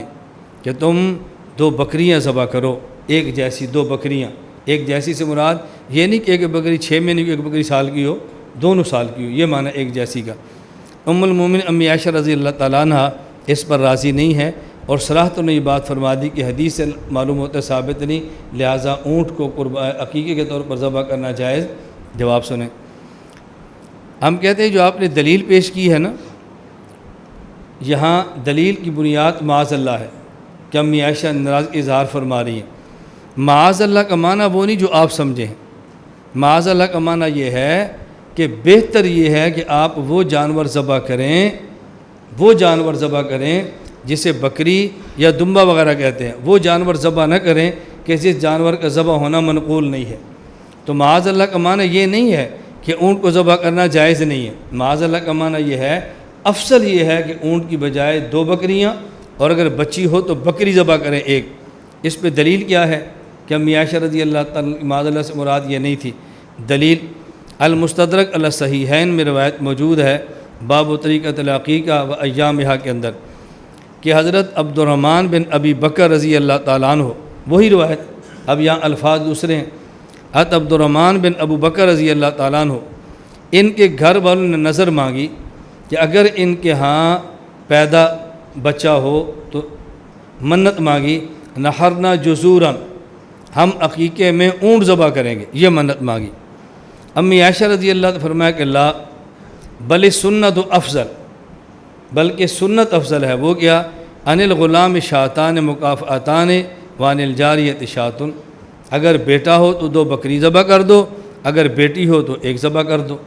کہ تم 2 بکریاں ذبح کرو، ایک جیسی 2 بکریاں۔ ایک جیسی سے مراد یہ نہیں کہ ایک بکری 6 مہینے کی، ایک بکری سال کی ہو، دونوں سال کی ہو، یہ معنی ایک جیسی کا۔ ام المومن امی عائشہ رضی اللہ تعالیٰ عنہ اس پر راضی نہیں ہے، اور صراحت نے یہ بات فرما دی کہ حدیث سے معلوم ہوتا ہے ثابت نہیں، لہٰذا اونٹ کو عقیقے کے طور پر ذبح کرنا جائز۔ جواب سنیں، ہم کہتے ہیں جو آپ نے دلیل پیش کی ہے نا، یہاں دلیل کی بنیاد معاذ اللہ ہے کہ امی عائشہ ناراض کا اظہار فرما رہی ہیں۔ معاذ اللہ کا معنی وہ نہیں جو آپ سمجھیں۔ معاذ اللہ کا معنی یہ ہے کہ بہتر یہ ہے کہ آپ وہ جانور ذبح کریں جسے بکری یا دمبا وغیرہ کہتے ہیں، وہ جانور ذبح نہ کریں کہ جس جانور کا ذبح ہونا منقول نہیں ہے۔ تو معاذ اللہ کا معنی یہ نہیں ہے کہ اونٹ کو ذبح کرنا جائز نہیں ہے۔ معاذ اللہ کا معنی یہ ہے، افضل یہ ہے کہ اونٹ کی بجائے 2 بکریاں، اور اگر بچی ہو تو بکری ذبح کریں ایک۔ اس پہ دلیل کیا ہے کہ امی عائشہ رضی اللہ تعالیٰ معاذ اللہ سے مراد یہ نہیں تھی۔ دلیل المستدرک علی الصحیحین میں روایت موجود ہے، باب طریقۃ العقیقہ و ایامہا کے اندر، کہ حضرت عبد الرحمن بن ابی بکر رضی اللہ تعالیٰ عنہ، وہی روایت، اب یہاں الفاظ دوسرے ہیں۔ حضرت عبد الرحمن بن ابو بکر رضی اللہ تعالیٰ عنہ، ان کے گھر والوں نے نظر مانگی کہ اگر ان کے ہاں پیدا بچہ ہو تو منت مانگی، نحرنا جزوراً، ہم عقیقے میں اونٹ ذبح کریں گے، یہ منت مانگی۔ امی عائشہ رضی اللہ عنہ فرمایا کہ لا بل سنت افضل، بلکہ سنت افضل ہے۔ وہ کیا؟ ان الغلام شاتان مکافآتان وان الجاریۃ شاتن، اگر بیٹا ہو تو 2 بکری ذبح کر دو، اگر بیٹی ہو تو 1 ذبح کر دو۔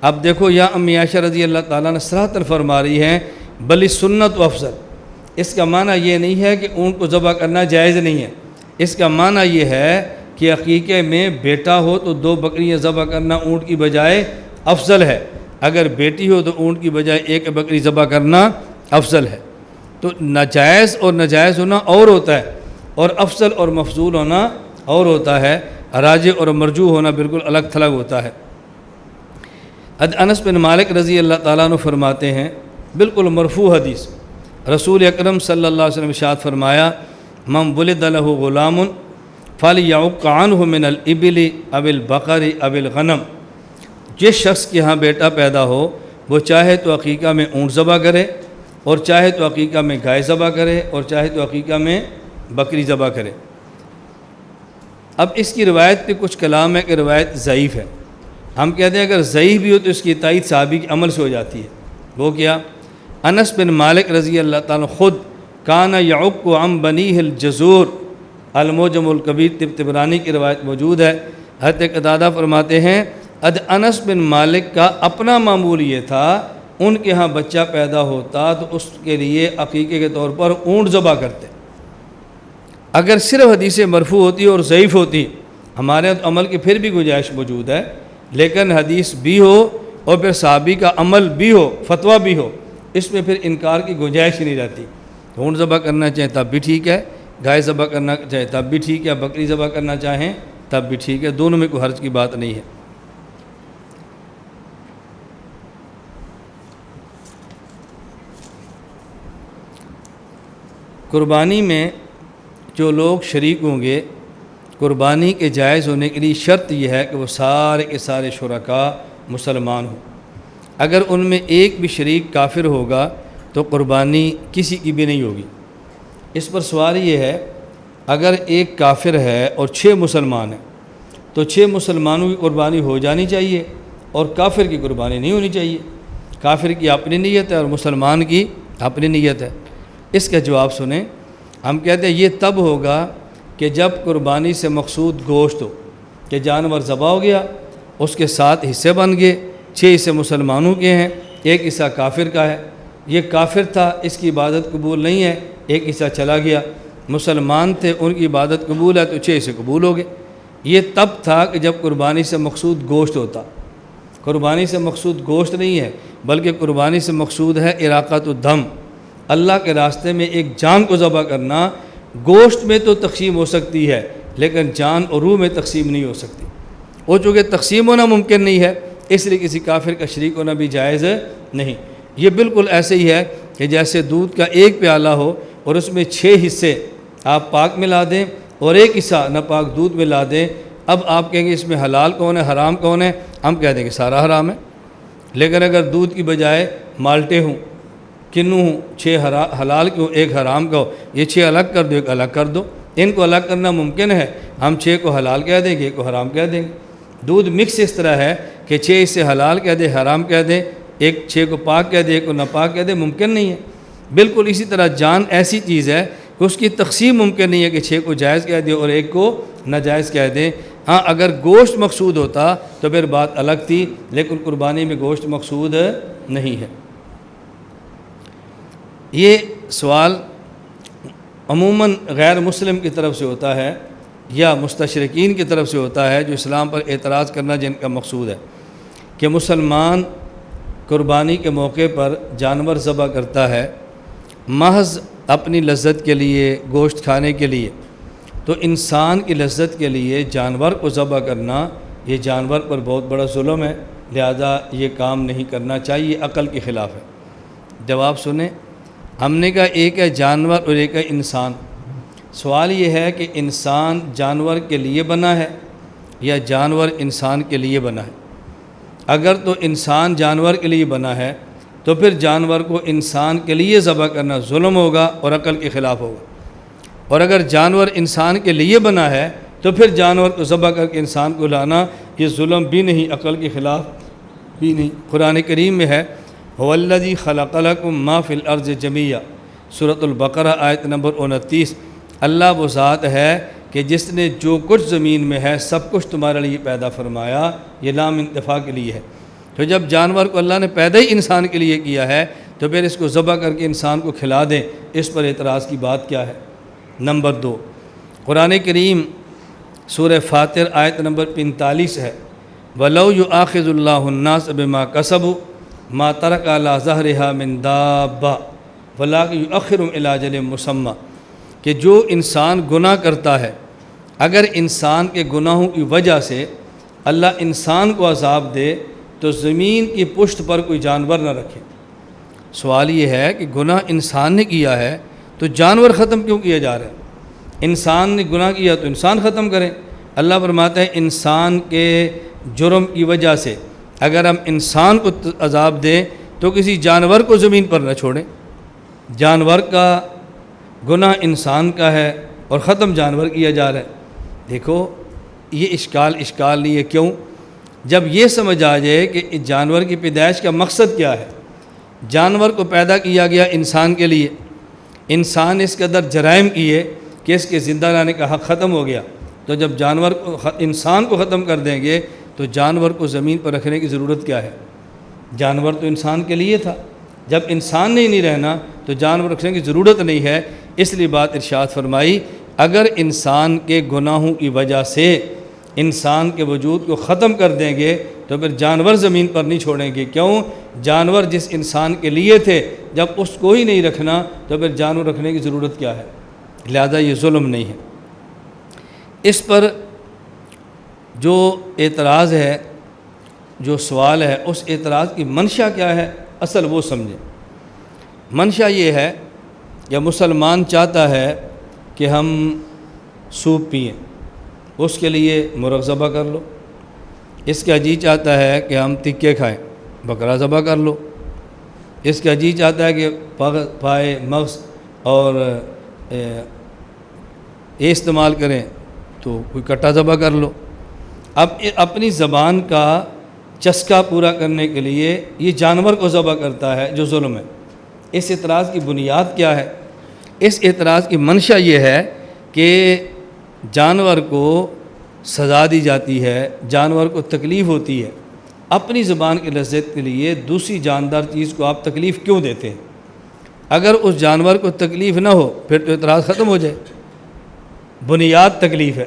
اب دیکھو یا امی عائشہ رضی اللہ تعالیٰ نے صراحتاً فرما رہی ہیں بل سنت افضل، اس کا معنی یہ نہیں ہے کہ اونٹ کو ذبح کرنا جائز نہیں ہے، اس کا معنی یہ ہے کہ عقیقے میں بیٹا ہو تو 2 بکریاں ذبح کرنا اونٹ کی بجائے افضل ہے، اگر بیٹی ہو تو اونٹ کی بجائے 1 بکری ذبح کرنا افضل ہے۔ تو ناجائز اور ناجائز ہونا اور ہوتا ہے، اور افضل اور مفضول ہونا اور ہوتا ہے، راجح اور مرجوح ہونا بالکل الگ تھلگ ہوتا ہے۔ انس بن مالک رضی اللہ تعالیٰ عنہ فرماتے ہیں، بالکل مرفوع حدیث، رسول اکرم صلی اللہ علیہ وسلم ارشاد فرمایا من ولد له غلام فلیعق عنہ من الابل او البقر او الغنم، جس شخص کے ہاں بیٹا پیدا ہو وہ چاہے تو عقیقہ میں اونٹ ذبح کرے، اور چاہے تو عقیقہ میں گائے ذبح کرے، اور چاہے تو عقیقہ میں بکری ذبح کرے۔ اب اس کی روایت پہ کچھ کلام ہے کہ روایت ضعیف ہے۔ ہم کہتے ہیں اگر ضعیف بھی ہو تو اس کی تائید صحابی کے عمل سے ہو جاتی ہے۔ وہ کیا؟ انس بن مالک رضی اللہ تعالیٰ خود کان یعق عن بنیہ الجزور، المعجم الکبیر طبرانی کی روایت موجود ہے۔ حضرت قتادہ فرماتے ہیں انس بن مالک کا اپنا معمول یہ تھا، ان کے ہاں بچہ پیدا ہوتا تو اس کے لیے عقیقے کے طور پر اونٹ ذبح کرتے۔ اگر صرف حدیث مرفوع ہوتی اور ضعیف ہوتی، ہمارے تو عمل کی پھر بھی گنجائش موجود ہے، لیکن حدیث بھی ہو اور پھر صحابی کا عمل بھی ہو، فتویٰ بھی ہو، اس میں پھر انکار کی گنجائش ہی نہیں رہتی۔ اونٹ ذبح کرنا چاہیں تب بھی ٹھیک ہے، گائے ذبح کرنا چاہیں تب بھی ٹھیک ہے، بکری ذبح کرنا چاہیں تب بھی ٹھیک ہے، دونوں میں کوئی حرج کی بات نہیں ہے۔ قربانی میں جو لوگ شریک ہوں گے، قربانی کے جائز ہونے کے لیے شرط یہ ہے کہ وہ سارے کے سارے شرکاء مسلمان ہوں۔ اگر ان میں ایک بھی شریک کافر ہوگا تو قربانی کسی کی بھی نہیں ہوگی۔ اس پر سوال یہ ہے، اگر ایک کافر ہے اور 6 مسلمان ہیں تو 6 مسلمانوں کی قربانی ہو جانی چاہیے اور کافر کی قربانی نہیں ہونی چاہیے۔ کافر کی اپنی نیت ہے اور مسلمان کی اپنی نیت ہے۔ اس کا جواب سنیں، ہم کہتے ہیں یہ تب ہوگا کہ جب قربانی سے مقصود گوشت ہو، کہ جانور ذبح ہو گیا، اس کے 7 حصے بن گئے، 6 حصے مسلمانوں کے ہیں، 1 حصہ کافر کا ہے۔ یہ کافر تھا، اس کی عبادت قبول نہیں ہے، 1 حصہ چلا گیا۔ مسلمان تھے، ان کی عبادت قبول ہے تو 6 حصے قبول ہو گئے۔ یہ تب تھا کہ جب قربانی سے مقصود گوشت ہوتا۔ قربانی سے مقصود گوشت نہیں ہے، بلکہ قربانی سے مقصود ہے اراقۃ الدم، اللہ کے راستے میں ایک جان کو ذبح کرنا۔ گوشت میں تو تقسیم ہو سکتی ہے، لیکن جان اور روح میں تقسیم نہیں ہو سکتی۔ وہ چونکہ تقسیم ہونا ممکن نہیں ہے، اس لیے کسی کافر کا شریک ہونا بھی جائز نہیں۔ یہ بالکل ایسے ہی ہے کہ جیسے دودھ کا ایک پیالہ ہو اور اس میں 6 حصے آپ پاک ملا دیں اور ایک حصہ ناپاک دودھ ملا دیں، اب آپ کہیں گے اس میں حلال کون ہے حرام کون ہے، ہم کہہ دیں کہ سارا حرام ہے۔ لیکن اگر دودھ کی بجائے مالٹے ہوں، کنو ہوں، 6 حلال کے ہوں، ایک حرام کا ہو، یہ 6 الگ کر دو، ایک الگ کر دو، ان کو الگ کرنا ممکن ہے، ہم 6 کو حلال کہہ دیں گے، ایک کو حرام کہہ دیں گے۔ دودھ مکس اس طرح ہے کہ 6 اسے حلال کہہ دیں، حرام کہہ دیں، ایک 6 کو پاک کہہ دیں، ایک کو ناپاک کہہ دیں، ممکن نہیں ہے۔ بالکل اسی طرح جان ایسی چیز ہے کہ اس کی تقسیم ممکن نہیں ہے کہ 6 کو جائز کہہ دیں اور ایک کو ناجائز کہہ دیں۔ ہاں اگر گوشت مقصود ہوتا تو پھر بات الگ تھی، لیکن قربانی میں گوشت مقصود نہیں ہے۔ یہ سوال عموماً غیر مسلم کی طرف سے ہوتا ہے یا مستشرقین کی طرف سے ہوتا ہے، جو اسلام پر اعتراض کرنا جن کا مقصود ہے کہ مسلمان قربانی کے موقع پر جانور ذبح کرتا ہے محض اپنی لذت کے لیے، گوشت کھانے کے لیے، تو انسان کی لذت کے لیے جانور کو ذبح کرنا یہ جانور پر بہت بڑا ظلم ہے، لہذا یہ کام نہیں کرنا چاہیے، عقل کے خلاف ہے۔ جواب سنیں، ہم نے کہا ایک ہے جانور اور ایک ہے انسان۔ سوال یہ ہے کہ انسان جانور کے لیے بنا ہے یا جانور انسان کے لیے بنا ہے؟ اگر تو انسان جانور کے لیے بنا ہے تو پھر جانور کو انسان کے لیے ذبح کرنا ظلم ہوگا اور عقل کے خلاف ہوگا، اور اگر جانور انسان کے لیے بنا ہے تو پھر جانور کو ذبح کر کے انسان کو لانا یہ ظلم بھی نہیں، عقل کے خلاف بھی نہیں۔ قرآن کریم میں ہے هو الذی خلق لکم ما فی الارض جمیعا، سورۃ البقرہ آیت نمبر 29۔ اللہ وہ ذات ہے کہ جس نے جو کچھ زمین میں ہے سب کچھ تمہارے لیے پیدا فرمایا، یہ لام انتفاع کے لیے ہے۔ تو جب جانور کو اللہ نے پیدا ہی انسان کے لیے کیا ہے تو پھر اس کو ذبح کر کے انسان کو کھلا دیں، اس پر اعتراض کی بات کیا ہے؟ نمبر 2، قرآن کریم سورہ فاطر آیت نمبر 45 ہے وَلَوْ يُؤَاخِذُ اللَّهُ النَّاسَ بِمَا كَسَبُوا مَا تَرَكَ عَلَىٰ ظَهْرِهَا مِن دَابَّةٍ وَلَٰكِن يُؤَخِّرُهُمْ إِلَىٰ أَجَلٍ مُّسَمًّى، کہ جو انسان گناہ کرتا ہے، اگر انسان کے گناہوں کی وجہ سے اللہ انسان کو عذاب دے تو زمین کی پشت پر کوئی جانور نہ رکھے۔ سوال یہ ہے کہ گناہ انسان نے کیا ہے تو جانور ختم کیوں کیا جا رہا ہے؟ انسان نے گناہ کیا تو انسان ختم کریں۔ اللہ فرماتا ہے انسان کے جرم کی وجہ سے اگر ہم انسان کو عذاب دیں تو کسی جانور کو زمین پر نہ چھوڑیں۔ جانور کا گناہ انسان کا ہے اور ختم جانور کیا جا رہا ہے۔ دیکھو یہ اشکال نہیں ہے، کیوں؟ جب یہ سمجھ آ جائے کہ جانور کی پیدائش کا مقصد کیا ہے، جانور کو پیدا کیا گیا انسان کے لیے، انسان اس قدر جرائم کیے کہ اس کے زندہ رہنے کا حق ختم ہو گیا، تو جب جانور کو انسان کو ختم کر دیں گے تو جانور کو زمین پر رکھنے کی ضرورت کیا ہے؟ جانور تو انسان کے لیے تھا، جب انسان نے نہیں رہنا تو جانور رکھنے کی ضرورت نہیں ہے۔ اس لیے بات ارشاد فرمائی اگر انسان کے گناہوں کی وجہ سے انسان کے وجود کو ختم کر دیں گے تو پھر جانور زمین پر نہیں چھوڑیں گے۔ کیوں؟ جانور جس انسان کے لیے تھے، جب اس کو ہی نہیں رکھنا تو پھر جانور رکھنے کی ضرورت کیا ہے؟ لہذا یہ ظلم نہیں ہے۔ اس پر جو اعتراض ہے، جو سوال ہے، اس اعتراض کی منشا کیا ہے، اصل وہ سمجھیں۔ منشا یہ ہے کہ مسلمان چاہتا ہے کہ ہم سوپ پئیں، اس کے لیے مرغ ذبح کر لو۔ اس کا جی چاہتا ہے کہ ہم تکے کھائیں، بکرا ذبح کر لو۔ اس کا جی چاہتا ہے کہ پائے مغز اور یہ استعمال کریں تو کوئی کٹا ذبح کر لو۔ اب اپنی زبان کا چسکا پورا کرنے کے لیے یہ جانور کو ذبح کرتا ہے جو ظلم ہے۔ اس اعتراض کی بنیاد کیا ہے؟ اس اعتراض کی منشا یہ ہے کہ جانور کو سزا دی جاتی ہے، جانور کو تکلیف ہوتی ہے، اپنی زبان کی لذت کے لیے دوسری جاندار چیز کو آپ تکلیف کیوں دیتے ہیں؟ اگر اس جانور کو تکلیف نہ ہو پھر تو اعتراض ختم ہو جائے۔ بنیاد تکلیف ہے۔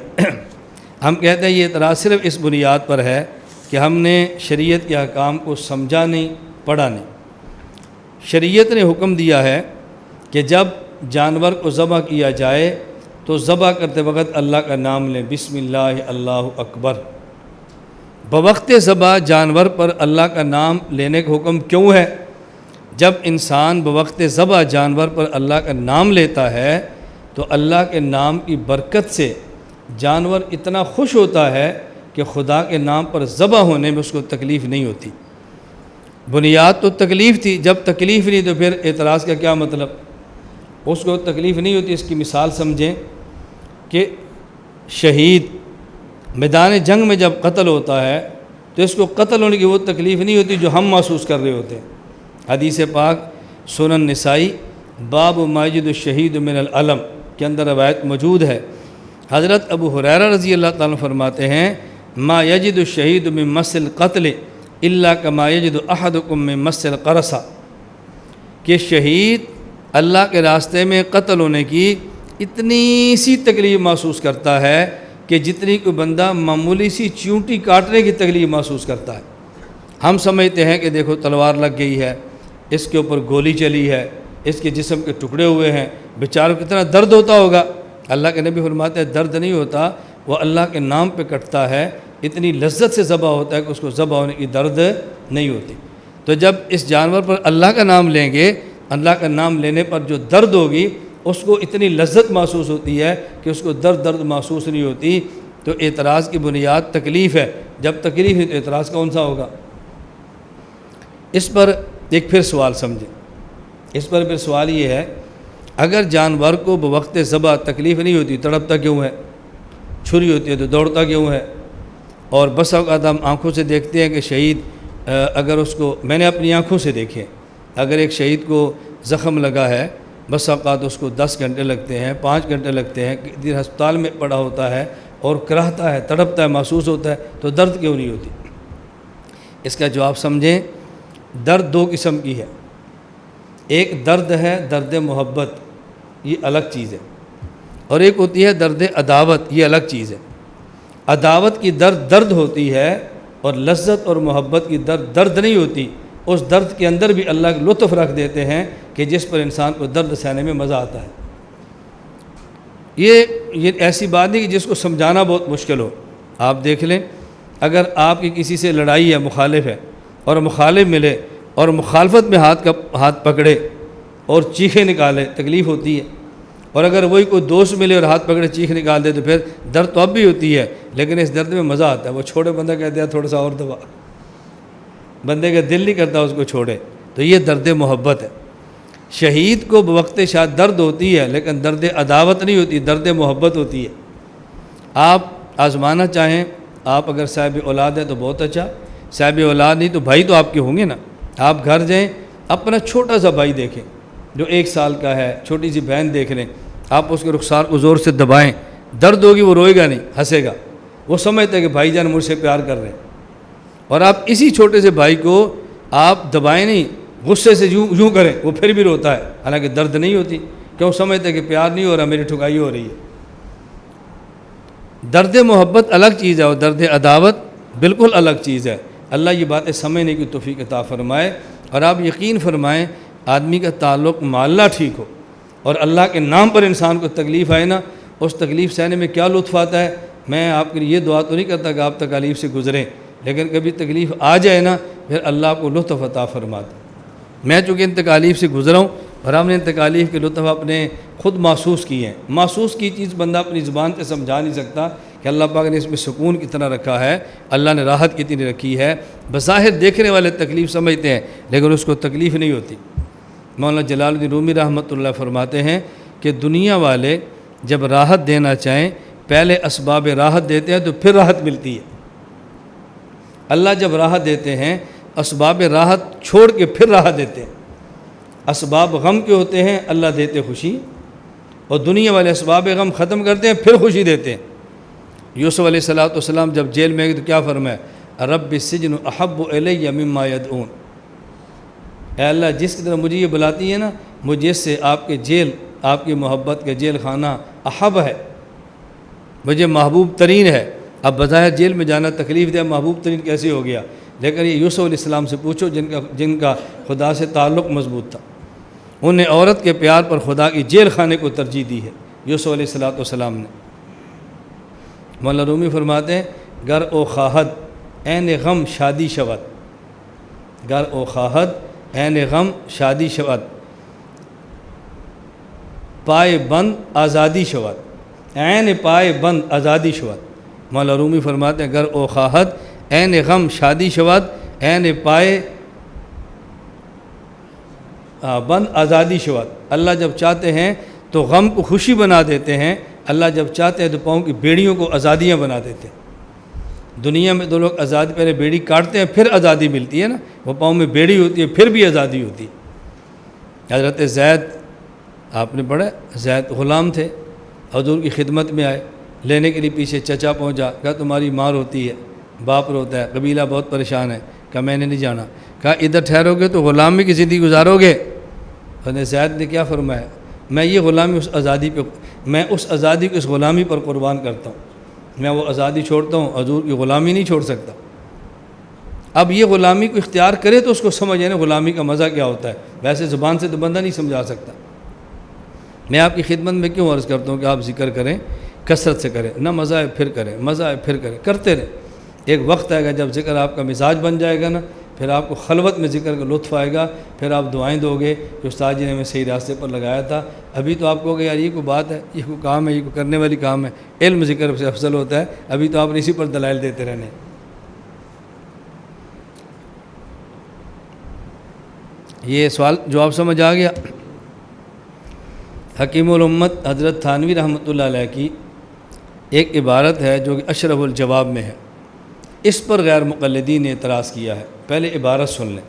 ہم کہتے ہیں یہ اعتراض صرف اس بنیاد پر ہے کہ ہم نے شریعت کے احکام کو سمجھا نہیں، پڑھا نہیں۔ شریعت نے حکم دیا ہے کہ جب جانور کو ذبح کیا جائے تو ذبح کرتے وقت اللہ کا نام لیں، بسم اللہ اللہ اکبر۔ بوقت ذبح جانور پر اللہ کا نام لینے کا حکم کیوں ہے؟ جب انسان بوقت ذبح جانور پر اللہ کا نام لیتا ہے تو اللہ کے نام کی برکت سے جانور اتنا خوش ہوتا ہے کہ خدا کے نام پر ذبح ہونے میں اس کو تکلیف نہیں ہوتی۔ بنیاد تو تکلیف تھی، جب تکلیف نہیں تو پھر اعتراض کا کیا مطلب؟ اس کو تکلیف نہیں ہوتی۔ اس کی مثال سمجھیں کہ شہید میدان جنگ میں جب قتل ہوتا ہے تو اس کو قتل ہونے کی وہ تکلیف نہیں ہوتی جو ہم محسوس کر رہے ہوتے ہیں۔ حدیث پاک سنن نسائی باب ما یجد الشہید من العلم کے اندر روایت موجود ہے۔ حضرت ابو ہریرہ رضی اللہ تعالیٰ عنہ فرماتے ہیں ما یجد الشہید من مس القتل الا کما یجد احدکم من مس القرصہ، کہ شہید اللہ کے راستے میں قتل ہونے کی اتنی سی تکلیف محسوس کرتا ہے کہ جتنی کوئی بندہ معمولی سی چیونٹی کاٹنے کی تکلیف محسوس کرتا ہے۔ ہم سمجھتے ہیں کہ دیکھو تلوار لگ گئی ہے، اس کے اوپر گولی چلی ہے، اس کے جسم کے ٹکڑے ہوئے ہیں، بیچاروں کو کتنا درد ہوتا ہوگا۔ اللہ کے نبی فرماتے ہیں درد نہیں ہوتا، وہ اللہ کے نام پہ کٹتا ہے، اتنی لذت سے ذبح ہوتا ہے کہ اس کو ذبح ہونے کی درد نہیں ہوتی۔ تو جب اس جانور پر اللہ کا نام لیں گے، اللہ کا نام لینے پر جو درد ہوگی اس کو اتنی لذت محسوس ہوتی ہے کہ اس کو درد محسوس نہیں ہوتی۔ تو اعتراض کی بنیاد تکلیف ہے، جب تکلیف ہے تو اعتراض کون سا ہوگا؟ اس پر ایک پھر سوال سمجھیں، اس پر پھر سوال یہ ہے اگر جانور کو بوقت ذبح تکلیف نہیں ہوتی تڑپتا کیوں ہے؟ چھری ہوتی ہے تو دوڑتا کیوں ہے؟ اور بس اوقات ہم آنکھوں سے دیکھتے ہیں کہ شہید اگر اس کو، میں نے اپنی آنکھوں سے دیکھے، اگر ایک شہید کو زخم لگا ہے بس اوقات اس کو 10 گھنٹے لگتے ہیں، 5 گھنٹے لگتے ہیں، دن ہسپتال میں پڑا ہوتا ہے اور کراہتا ہے، تڑپتا ہے، محسوس ہوتا ہے، تو درد کیوں نہیں ہوتی؟ اس کا جواب سمجھیں، درد 2 قسم کی ہے۔ ایک درد ہے درد محبت، یہ الگ چیز ہے، اور ایک ہوتی ہے درد عداوت، یہ الگ چیز ہے۔ عداوت کی درد ہوتی ہے اور لذت اور محبت کی درد نہیں ہوتی۔ اس درد کے اندر بھی اللہ لطف رکھ دیتے ہیں کہ جس پر انسان کو درد سہنے میں مزہ آتا ہے۔ یہ ایسی بات نہیں کہ جس کو سمجھانا بہت مشکل ہو۔ آپ دیکھ لیں، اگر آپ کی کسی سے لڑائی ہے، مخالف ہے، اور مخالف ملے اور مخالفت میں ہاتھ پکڑے اور چیخیں نکالے، تکلیف ہوتی ہے۔ اور اگر وہی کوئی دوست ملے اور ہاتھ پکڑے چیخ نکال دے تو پھر درد تو اب بھی ہوتی ہے، لیکن اس درد میں مزہ آتا ہے۔ وہ چھوڑے بندہ کہتے ہیں تھوڑا سا اور دبا، بندے کا دل نہیں کرتا اس کو چھوڑے، تو یہ درد محبت ہے۔ شہید کو بوقت شاد درد ہوتی ہے لیکن درد عداوت نہیں ہوتی، درد محبت ہوتی ہے۔ آپ آزمانا چاہیں، آپ اگر صاحب اولاد ہیں تو بہت اچھا، صاحب اولاد نہیں تو بھائی تو آپ کے ہوں گے نا۔ آپ گھر جائیں، اپنا چھوٹا سا بھائی دیکھیں جو 1 سال کا ہے، چھوٹی سی بہن دیکھ لیں، آپ اس کے رخسار کو زور سے دبائیں، درد ہوگی، وہ روئے گا نہیں، ہنسے گا، وہ سمجھتا ہے کہ بھائی جان مجھ سے پیار کر رہے ہیں۔ اور آپ اسی چھوٹے سے بھائی کو آپ دبائیں نہیں، غصے سے یوں کریں، وہ پھر بھی روتا ہے، حالانکہ درد نہیں ہوتی، کیوں؟ سمجھتا ہے کہ پیار نہیں ہو رہا، میری ٹھکائی ہو رہی ہے۔ درد محبت الگ چیز ہے اور درد عداوت بالکل الگ چیز ہے۔ اللہ یہ باتیں سمجھنے کی توفیق عطا فرمائے۔ اور آپ یقین فرمائیں، آدمی کا تعلق مع اللہ ٹھیک ہو اور اللہ کے نام پر انسان کو تکلیف آئے نا، اس تکلیف سہنے میں کیا لطف آتا ہے۔ میں آپ کے لیے یہ دعا تو نہیں کرتا کہ آپ تکالیف سے گزریں، لیکن کبھی تکلیف آ جائے نا، پھر اللہ کو لطف عطا فرماتا۔ میں چونکہ ان تکالیف سے گزرا ہوں اور ہم نے ان تکالیف کے لطف اپنے خود محسوس کیے ہیں۔ محسوس کی چیز بندہ اپنی زبان سے سمجھا نہیں سکتا کہ اللہ پاک نے اس میں سکون کتنا رکھا ہے، اللہ نے راحت کتنی رکھی ہے۔ بظاہر دیکھنے والے تکلیف سمجھتے ہیں لیکن اس کو تکلیف نہیں ہوتی۔ مولانا جلال الدین رومی رحمۃ اللہ فرماتے ہیں کہ دنیا والے جب راحت دینا چاہیں پہلے اسباب راحت دیتے ہیں تو پھر راحت ملتی ہے۔ اللہ جب راحت دیتے ہیں اسباب راحت چھوڑ کے پھر راحت دیتے ہیں۔ اسباب غم کے ہوتے ہیں، اللہ دیتے خوشی، اور دنیا والے اسباب غم ختم کرتے ہیں پھر خوشی دیتے ہیں۔ یوسف علیہ السلام جب جیل میں گئے تو کیا فرمایا؟ رب السجن احب الی مما یدعون، اے اللہ جس کی طرح مجھے یہ بلاتی ہے نا، مجھے اس سے آپ کے جیل، آپ کی محبت کے جیل خانہ احب ہے، مجھے محبوب ترین ہے۔ اب بظاہر جیل میں جانا تکلیف دہ، محبوب ترین کیسے ہو گیا؟ لیکن یہ یوسف علیہ السلام سے پوچھو جن کا خدا سے تعلق مضبوط تھا، انہیں عورت کے پیار پر خدا کی جیل خانے کو ترجیح دی ہے، یوسف علیہ السلام نے۔ مولانا رومی فرماتے ہیں گر او خواہد عین غم شادی شود، گر او خواہد عین غم شادی شود، پائے بند آزادی شود، عین پائے بند آزادی شود۔ مولانا رومی فرماتے ہیں گر او خواہد عین غم شادی شود، عین پائے بند آزادی شود۔ اللہ جب چاہتے ہیں تو غم کو خوشی بنا دیتے ہیں، اللہ جب چاہتے ہیں تو پاؤں کی بیڑیوں کو آزادیاں بنا دیتے ہیں۔ دنیا میں تو لوگ آزادی پہلے بیڑی کاٹتے ہیں پھر آزادی ملتی ہے نا، وہ پاؤں میں بیڑی ہوتی ہے پھر بھی آزادی ہوتی ہے۔ حضرت زید آپ نے پڑھا، زید غلام تھے، حضور کی خدمت میں آئے، لینے کے لیے پیچھے چچا پہنچا، کہا تمہاری ماں روتی ہے، باپ روتا ہے، قبیلہ بہت پریشان ہے، کہا میں نے نہیں جانا، کہا ادھر ٹھہرو گے تو غلامی کی زندگی گزارو گے۔ حضرت زید نے کیا فرمایا، میں یہ غلامی اس آزادی پہ، میں اس آزادی کو اس غلامی پر قربان کرتا ہوں، میں وہ آزادی چھوڑتا ہوں، حضور کی غلامی نہیں چھوڑ سکتا۔ اب یہ غلامی کو اختیار کرے تو اس کو سمجھ آئے نا غلامی کا مزہ کیا ہوتا ہے، ویسے زبان سے تو بندہ نہیں سمجھا سکتا۔ میں آپ کی خدمت میں کیوں عرض کرتا ہوں کہ آپ ذکر کریں، کثرت سے کریں، نہ مزہ ہے پھر کریں، مزہ ہے پھر کریں، کرتے رہیں۔ ایک وقت آئے گا جب ذکر آپ کا مزاج بن جائے گا نا، پھر آپ کو خلوت میں ذکر کا لطف آئے گا، پھر آپ دعائیں دو گے کہ استاد جی نے ہمیں صحیح راستے پر لگایا تھا۔ ابھی تو آپ کہو گے یار یہ کوئی بات ہے، یہ کوئی کام ہے، یہ کوئی کرنے والی کام ہے، علم ذکر سے افضل ہوتا ہے، ابھی تو آپ نے اسی پر دلائل دیتے رہنے۔ یہ سوال جواب سمجھ آ گیا؟ حکیم الامت حضرت تھانوی رحمۃ اللہ علیہ کی ایک عبارت ہے جو کہ اشرف الجواب میں ہے، اس پر غیر مقلدین نے اعتراض کیا ہے۔ پہلے عبارت سن لیں۔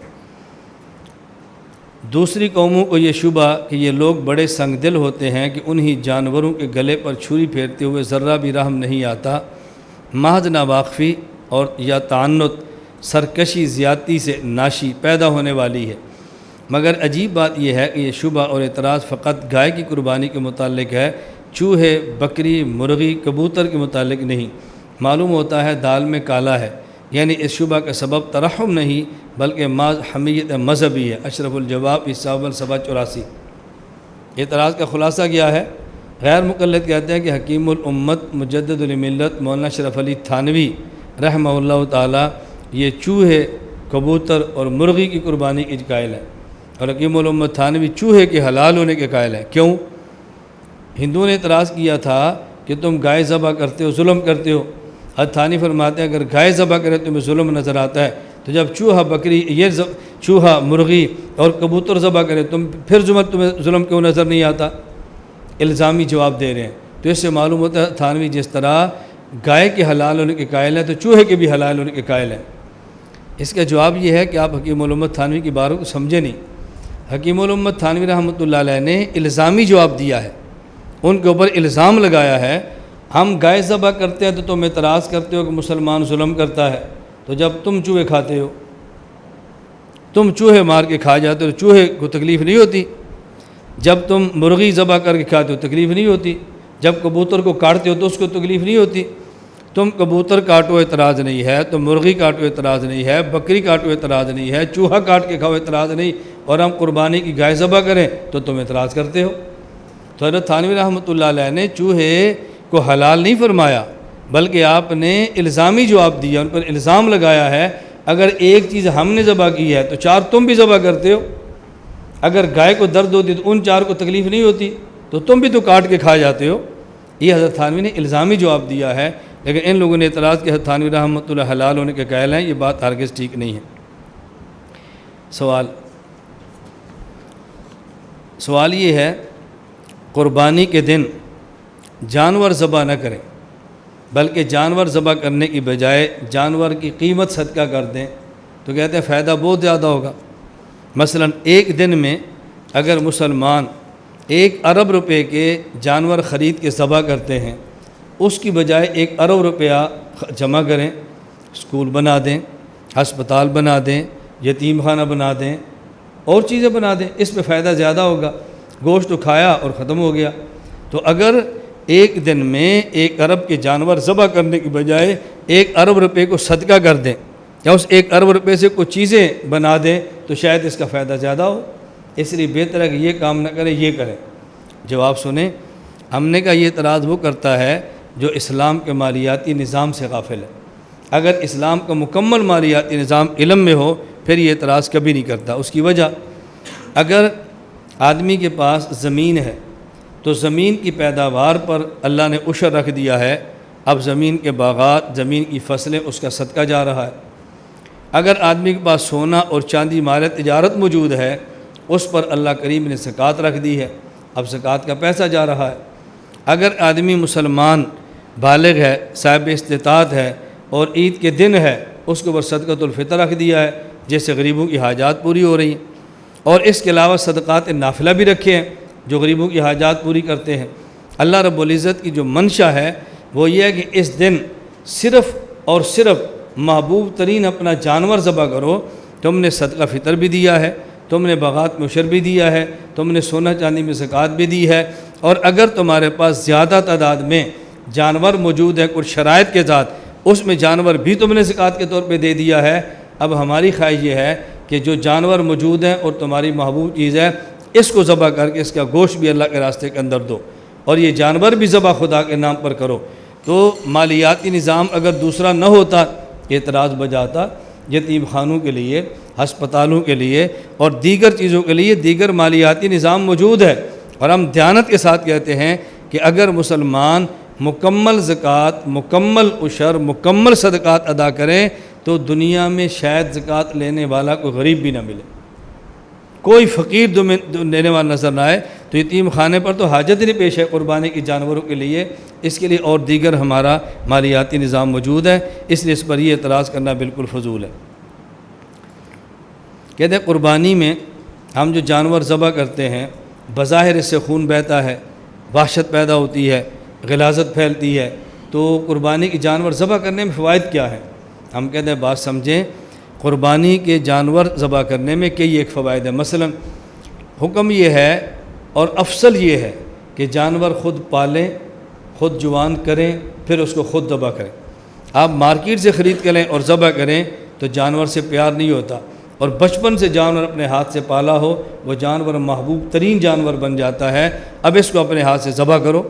دوسری قوموں کو یہ شبہ کہ یہ لوگ بڑے سنگ دل ہوتے ہیں کہ انہی جانوروں کے گلے پر چھری پھیرتے ہوئے ذرہ بھی رحم نہیں آتا، محض ناواقفی اور یا تعنت، سرکشی، زیادتی سے ناشی پیدا ہونے والی ہے۔ مگر عجیب بات یہ ہے کہ یہ شبہ اور اعتراض فقط گائے کی قربانی کے متعلق ہے، چوہے، بکری، مرغی، کبوتر کے متعلق نہیں۔ معلوم ہوتا ہے دال میں کالا ہے، یعنی اس شبہ کا سبب ترحم نہیں بلکہ حمیت مذہبی ہے۔ اشرف الجواب حصہ اول صفحہ 84۔ اعتراض کا خلاصہ کیا ہے؟ غیر مقلد کہتے ہیں کہ حکیم الامت مجدد الملت مولانا اشرف علی تھانوی رحمہ اللہ تعالی یہ چوہے، کبوتر اور مرغی کی قربانی کے قائل ہے، اور حکیم الامت تھانوی چوہے کے حلال ہونے کے قائل ہیں۔ کیوں؟ ہندوؤں نے اعتراض کیا تھا کہ تم گائے ذبح کرتے ہو، ظلم کرتے ہو۔ حضرت تھانوی فرماتے ہیں اگر گائے ذبح کرے تو تمہیں ظلم نظر آتا ہے، تو جب چوہا، بکری، چوہا، مرغی اور کبوتر ذبح کرے پھر تمہیں ظلم کیوں نظر نہیں آتا؟ الزامی جواب دے رہے ہیں۔ تو اس سے معلوم ہوتا ہے تھانوی جس طرح گائے کے حلال ہونے کے قائل ہیں تو چوہے کے بھی حلال ہونے کے قائل ہیں۔ اس کا جواب یہ ہے کہ آپ حکیم الامت تھانوی کی باتوں کو سمجھے نہیں۔ حکیم الامت تھانوی رحمۃ اللہ علیہ نے الزامی جواب دیا ہے، ان کے اوپر الزام لگایا ہے، ہم گائے ذبح کرتے ہیں تو تم اعتراض کرتے ہو کہ مسلمان ظلم کرتا ہے، تو جب تم چوہے کھاتے ہو، تم چوہے مار کے کھا جاتے ہو تو چوہے کو تکلیف نہیں ہوتی، جب تم مرغی ذبح کر کے کھاتے ہو تکلیف نہیں ہوتی، جب کبوتر کو کاٹتے ہو تو اس کو تکلیف نہیں ہوتی۔ تم کبوتر کاٹو اعتراض نہیں ہے، تم مرغی کاٹو اعتراض نہیں ہے، بکری کاٹو اعتراض نہیں ہے، چوہا کاٹ کے کھاؤ اعتراض نہیں، اور ہم قربانی کی گائے ذبح کریں تو تم اعتراض کرتے ہو۔ تو حضرت تھانوی رحمۃ اللہ علیہ نے چوہے کو حلال نہیں فرمایا بلکہ آپ نے الزامی جواب دیا، ان پر الزام لگایا ہے اگر ایک چیز ہم نے ذبح کی ہے تو چار تم بھی ذبح کرتے ہو، اگر گائے کو درد ہوتی تو ان چار کو تکلیف نہیں ہوتی تو تم بھی تو کاٹ کے کھا جاتے ہو۔ یہ حضرت تھانوی نے الزامی جواب دیا ہے، لیکن ان لوگوں نے اعتراض کیا حضرت تھانوی رحمۃ اللہ حلال ہونے کے قائل ہیں، یہ بات ہرگز ٹھیک نہیں ہے۔ سوال یہ ہے قربانی کے دن جانور ذبح نہ کریں بلکہ جانور ذبح کرنے کی بجائے جانور کی قیمت صدقہ کر دیں تو کہتے ہیں فائدہ بہت زیادہ ہوگا۔ مثلا ایک دن میں اگر مسلمان 1 ارب روپے کے جانور خرید کے ذبح کرتے ہیں، اس کی بجائے 1 ارب روپیہ جمع کریں، اسکول بنا دیں، ہسپتال بنا دیں، یتیم خانہ بنا دیں، اور چیزیں بنا دیں، اس پہ فائدہ زیادہ ہوگا۔ گوشت تو کھایا اور ختم ہو گیا۔ تو اگر ایک دن میں 1 ارب کے جانور ذبح کرنے کی بجائے 1 ارب روپے کو صدقہ کر دیں یا اس 1 ارب روپے سے کچھ چیزیں بنا دیں تو شاید اس کا فائدہ زیادہ ہو، اس لیے بہتر ہے کہ یہ کام نہ کریں، یہ کریں۔ جواب سنیں، ہم نے کہا یہ اعتراض وہ کرتا ہے جو اسلام کے مالیاتی نظام سے غافل ہے۔ اگر اسلام کا مکمل مالیاتی نظام علم میں ہو پھر یہ اعتراض کبھی نہیں کرتا۔ اس کی وجہ، اگر آدمی کے پاس زمین ہے تو زمین کی پیداوار پر اللہ نے عشر رکھ دیا ہے، اب زمین کے باغات، زمین کی فصلیں، اس کا صدقہ جا رہا ہے۔ اگر آدمی کے پاس سونا اور چاندی مال تجارت موجود ہے، اس پر اللہ کریم نے زکوٰۃ رکھ دی ہے، اب زکوٰۃ کا پیسہ جا رہا ہے۔ اگر آدمی مسلمان بالغ ہے، صاحب استطاعت ہے اور عید کے دن ہے، اس کے اوپر صدقۃ الفطر رکھ دیا ہے، جس سے غریبوں کی حاجات پوری ہو رہی ہیں، اور اس کے علاوہ صدقات نافلہ بھی رکھے ہیں جو غریبوں کی حاجات پوری کرتے ہیں۔ اللہ رب العزت کی جو منشا ہے وہ یہ ہے کہ اس دن صرف اور صرف محبوب ترین اپنا جانور ذبح کرو۔ تم نے صدقہ فطر بھی دیا ہے، تم نے باغات میں عشر بھی دیا ہے، تم نے سونا چاندی میں زکوٰۃ بھی دی ہے، اور اگر تمہارے پاس زیادہ تعداد میں جانور موجود ہے کچھ شرائط کے ساتھ، اس میں جانور بھی تم نے زکوٰۃ کے طور پہ دے دیا ہے۔ اب ہماری خواہش یہ ہے کہ جو جانور موجود ہیں اور تمہاری محبوب چیز ہے، اس کو ذبح کر کے اس کا گوشت بھی اللہ کے راستے کے اندر دو، اور یہ جانور بھی ذبح خدا کے نام پر کرو۔ تو مالیاتی نظام اگر دوسرا نہ ہوتا، اعتراض بجاتا، یتیم خانوں کے لیے، ہسپتالوں کے لیے اور دیگر چیزوں کے لیے دیگر مالیاتی نظام موجود ہے، اور ہم دیانت کے ساتھ کہتے ہیں کہ اگر مسلمان مکمل زکوٰۃ، مکمل عشر، مکمل صدقات ادا کریں تو دنیا میں شاید زکوٰۃ لینے والا کوئی غریب بھی نہ ملے، کوئی فقیر دینے والا نظر نہ آئے۔ تو یتیم خانے پر تو حاجت نہیں پیش ہے قربانی کی جانوروں کے لیے، اس کے لیے اور دیگر ہمارا مالیاتی نظام موجود ہے، اس لیے اس پر یہ اعتراض کرنا بالکل فضول ہے۔ کہتے ہیں قربانی میں ہم جو جانور ذبح کرتے ہیں، بظاہر اس سے خون بہتا ہے، وحشت پیدا ہوتی ہے، غلاظت پھیلتی ہے، تو قربانی کی جانور ذبح کرنے میں فوائد کیا ہیں؟ ہم کہتے ہیں بات سمجھیں، قربانی کے جانور ذبح کرنے میں کئی ایک فوائد ہے۔ مثلا حکم یہ ہے اور افضل یہ ہے کہ جانور خود پالیں، خود جوان کریں، پھر اس کو خود ذبح کریں۔ آپ مارکیٹ سے خرید کے لیں اور ذبح کریں تو جانور سے پیار نہیں ہوتا، اور بچپن سے جانور اپنے ہاتھ سے پالا ہو وہ جانور محبوب ترین جانور بن جاتا ہے۔ اب اس کو اپنے ہاتھ سے ذبح کرو،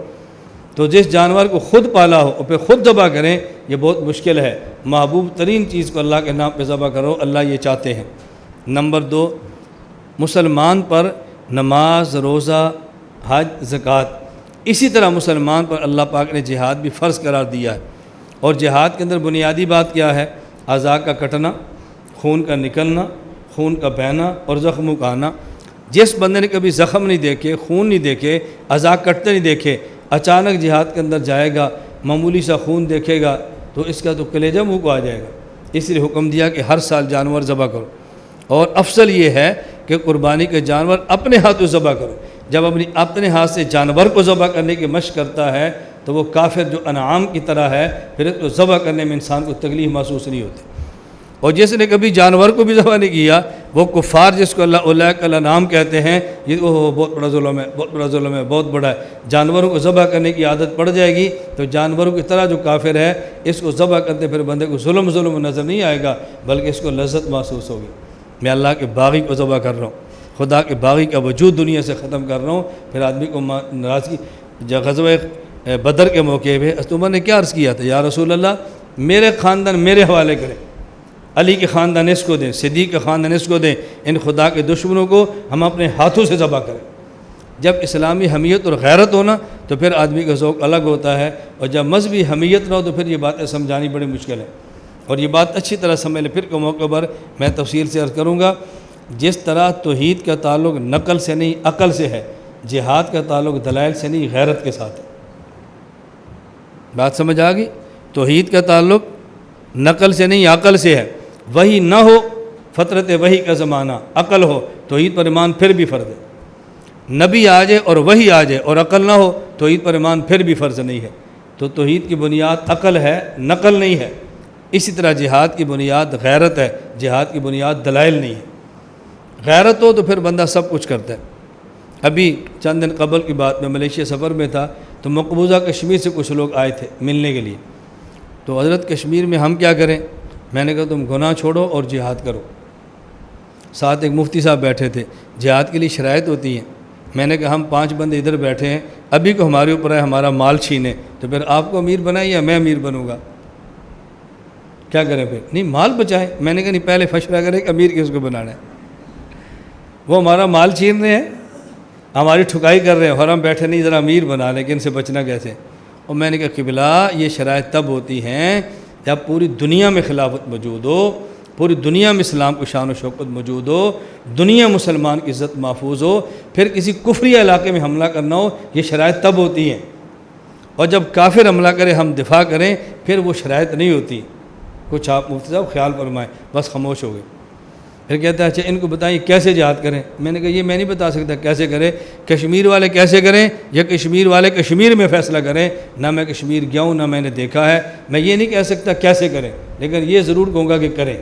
تو جس جانور کو خود پالا ہو اور پھر خود ذبح کریں، یہ بہت مشکل ہے۔ محبوب ترین چیز کو اللہ کے نام پہ ذبح کرو، اللہ یہ چاہتے ہیں۔ نمبر 2، مسلمان پر نماز، روزہ، حج، زکوٰۃ، اسی طرح مسلمان پر اللہ پاک نے جہاد بھی فرض قرار دیا ہے، اور جہاد کے اندر بنیادی بات کیا ہے؟ اعضاء کا کٹنا، خون کا نکلنا، خون کا بہنا اور زخموں کا آنا۔ جس بندے نے کبھی زخم نہیں دیکھے، خون نہیں دیکھے، اعضاء کٹتے نہیں دیکھے، اچانک جہاد کے اندر جائے گا، معمولی سا خون دیکھے گا تو اس کا تو کلیجہ منہ کو آ جائے گا۔ اس لیے حکم دیا کہ ہر سال جانور ذبح کرو، اور افضل یہ ہے کہ قربانی کے جانور اپنے ہاتھوں ذبح کرو۔ جب اپنے ہاتھ سے جانور کو ذبح کرنے کی مشق کرتا ہے تو وہ کافر جو انعام کی طرح ہے، پھر اس کو ذبح کرنے میں انسان کو تکلیف محسوس نہیں ہوتی۔ اور جس نے کبھی جانور کو بھی ذبح نہیں کیا، وہ کفار جس کو اللہ اولئک الانعام کہتے ہیں، یہ بہت بڑا ظلم ہے، بہت بڑا ظلم ہے، بہت بڑا ہے۔ جانوروں کو ذبح کرنے کی عادت پڑ جائے گی تو جانوروں کی طرح جو کافر ہے، اس کو ذبح کرتے پھر بندے کو ظلم نظر نہیں آئے گا، بلکہ اس کو لذت محسوس ہوگی۔ میں اللہ کے باغی کو ذبح کر رہا ہوں، خدا کے باغی کا وجود دنیا سے ختم کر رہا ہوں، پھر آدمی کو ناراضگی۔ غزوہ بدر کے موقع پہ عمر نے کیا عرض کیا تھا؟ یا رسول اللہ، میرے خاندان میرے حوالے کریں، علی کے خاندان اس کو دیں، صدیق کے خاندان اس کو دیں، ان خدا کے دشمنوں کو ہم اپنے ہاتھوں سے ذبح کریں۔ جب اسلامی حمیت اور غیرت ہونا تو پھر آدمی کا ذوق الگ ہوتا ہے، اور جب مذہبی حمیت نہ ہو تو پھر یہ باتیں سمجھانی بڑی مشکل ہے۔ اور یہ بات اچھی طرح سمجھ لیں، پھر کے موقع پر میں تفصیل سے عرض کروں گا۔ جس طرح توحید کا تعلق نقل سے نہیں عقل سے ہے، جہاد کا تعلق دلائل سے نہیں غیرت کے ساتھ ہے۔ بات سمجھ آ گئی؟ توحید کا تعلق نقل سے نہیں عقل سے ہے۔ وہی نہ ہو، فطرت وہی کا زمانہ، عقل ہو، توحید پر ایمان پھر بھی فرض ہے۔ نبی آ جائے اور وہی آ جائے اور عقل نہ ہو، توحید پر ایمان پھر بھی فرض نہیں ہے۔ تو توحید کی بنیاد عقل ہے، نقل نہیں ہے۔ اسی طرح جہاد کی بنیاد غیرت ہے، جہاد کی بنیاد دلائل نہیں ہے۔ غیرت ہو تو پھر بندہ سب کچھ کرتا ہے۔ ابھی چند دن قبل کی بات، میں ملیشیا سفر میں تھا تو مقبوضہ کشمیر سے کچھ لوگ آئے تھے ملنے کے لیے۔ تو حضرت کشمیر میں ہم کیا کریں؟ میں نے کہا تم گناہ چھوڑو اور جہاد کرو۔ ساتھ ایک مفتی صاحب بیٹھے تھے۔ جہاد کے لیے شرائط ہوتی ہیں، میں نے کہا ہم 5 بندے ادھر بیٹھے ہیں، ابھی کو ہمارے اوپر ہے ہمارا مال چھینے، تو پھر آپ کو امیر بنائیں یا میں امیر بنوں گا؟ کیا کریں پھر؟ نہیں، مال بچائیں۔ میں نے کہا نہیں، پہلے فیصلہ کریں کہ امیر کس کو بنانا ہے۔ وہ ہمارا مال چھین رہے ہیں، ہماری ٹھکائی کر رہے ہیں، اور ہم بیٹھے نہیں ذرا امیر بنا لیں کہ ان سے بچنا کیسے؟ اور میں نے کہا قبلہ یہ شرائط تب ہوتی ہیں جب پوری دنیا میں خلافت موجود ہو، پوری دنیا میں اسلام کو شان و شوکت موجود ہو، دنیا مسلمان کی عزت محفوظ ہو، پھر کسی کفری علاقے میں حملہ کرنا ہو، یہ شرائط تب ہوتی ہیں۔ اور جب کافر حملہ کرے ہم دفاع کریں، پھر وہ شرائط نہیں ہوتی۔ کچھ آپ مفتی صاحب خیال فرمائیں، بس خاموش ہو گئے۔ پھر کہتا ہے اچھا ان کو بتائیں کیسے جہاد کریں؟ میں نے کہا یہ میں نہیں بتا سکتا کیسے کریں، کشمیر والے کیسے کریں، یا کشمیر والے کشمیر میں فیصلہ کریں۔ نہ میں کشمیر گیا ہوں، نہ میں نے دیکھا ہے، میں یہ نہیں کہہ سکتا کیسے کریں، لیکن یہ ضرور کہوں گا کہ کریں۔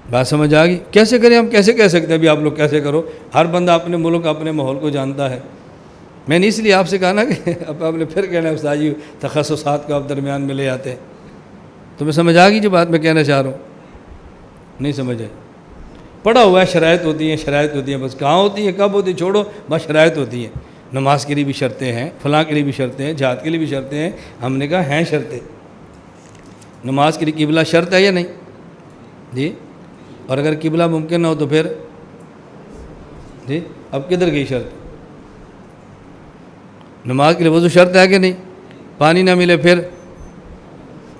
بات سمجھ آ گئی؟ کیسے کریں ہم کیسے کہہ سکتے ہیں ابھی آپ لوگ کیسے کرو؟ ہر بندہ اپنے ملک اپنے ماحول کو جانتا ہے۔ میں نے اس لیے آپ سے کہا نا کہ اب آپ نے پھر کہنا ہے استاد جی تخصصات کو آپ درمیان میں لے آتے ہیں۔ تمہیں سمجھ آ گئی جو بات میں کہنا چاہ رہا ہوں؟ نہیں سمجھ آئی؟ پڑھا ہوا ہے، شرائط ہوتی ہیں، شرائط ہوتی ہیں، بس کہاں ہوتی ہیں کب ہوتی ہیں چھوڑو، بس شرائط ہوتی ہیں۔ نماز کے لیے بھی شرطیں ہیں، فلاں کے لیے بھی شرطیں ہیں، جہاد کے لیے بھی شرطیں ہیں۔ ہم نے کہا ہیں شرطیں۔ نماز کے لیے قبلہ شرط ہے یا نہیں؟ جی، اور اگر قبلہ ممکن نہ ہو تو پھر جی اب کدھر گئی شرط؟ نماز کے لیے وضو شرط ہے کہ نہیں؟ پانی نہ ملے پھر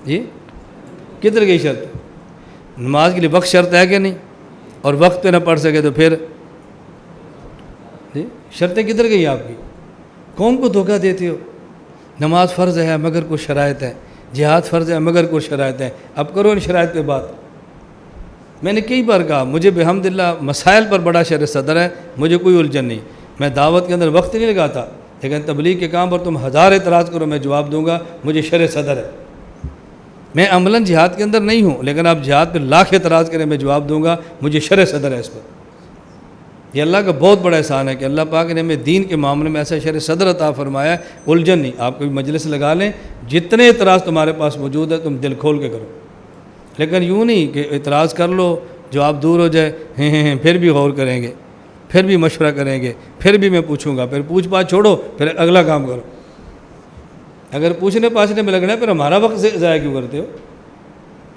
جی کدھر گئی شرط؟ نماز کے لیے وقت شرط ہے کہ نہیں؟ اور وقت پہ نہ پڑھ سکے تو پھر جی شرطیں کدھر گئی آپ کی؟ قوم کو دھوکہ دیتے ہو۔ نماز فرض ہے مگر کچھ شرائط ہے، جہاد فرض ہے مگر کچھ شرائط ہے۔ اب کرو ان شرائط پہ بات۔ میں نے کئی بار کہا مجھے بحمداللہ مسائل پر بڑا شرح صدر ہے، مجھے کوئی الجھن نہیں، میں دعوت کے اندر وقت نہیں لگاتا، لیکن تبلیغ کے کام پر تم 1000 اعتراض کرو میں جواب دوں گا، مجھے شرح صدر ہے۔ میں عملاً جہاد کے اندر نہیں ہوں، لیکن آپ جہاد پہ لاکھ اعتراض کریں میں جواب دوں گا، مجھے شرح صدر ہے اس پر۔ یہ اللہ کا بہت بڑا احسان ہے کہ اللہ پاک نے ہمیں دین کے معاملے میں ایسا شرح صدر عطا فرمایا ہے، الجھن نہیں۔ آپ کوئی مجلس لگا لیں، جتنے اعتراض تمہارے پاس موجود ہے تم دل کھول کے کرو، لیکن یوں نہیں کہ اعتراض کر لو جواب دور ہو جائے، پھر بھی غور کریں گے، پھر بھی مشورہ کریں گے، پھر بھی میں پوچھوں گا، پھر پوچھ پاچھ چھوڑو، پھر اگلا کام کرو۔ اگر پوچھنے پاچھنے میں لگنا ہے پھر ہمارا وقت ضائع کیوں کرتے ہو؟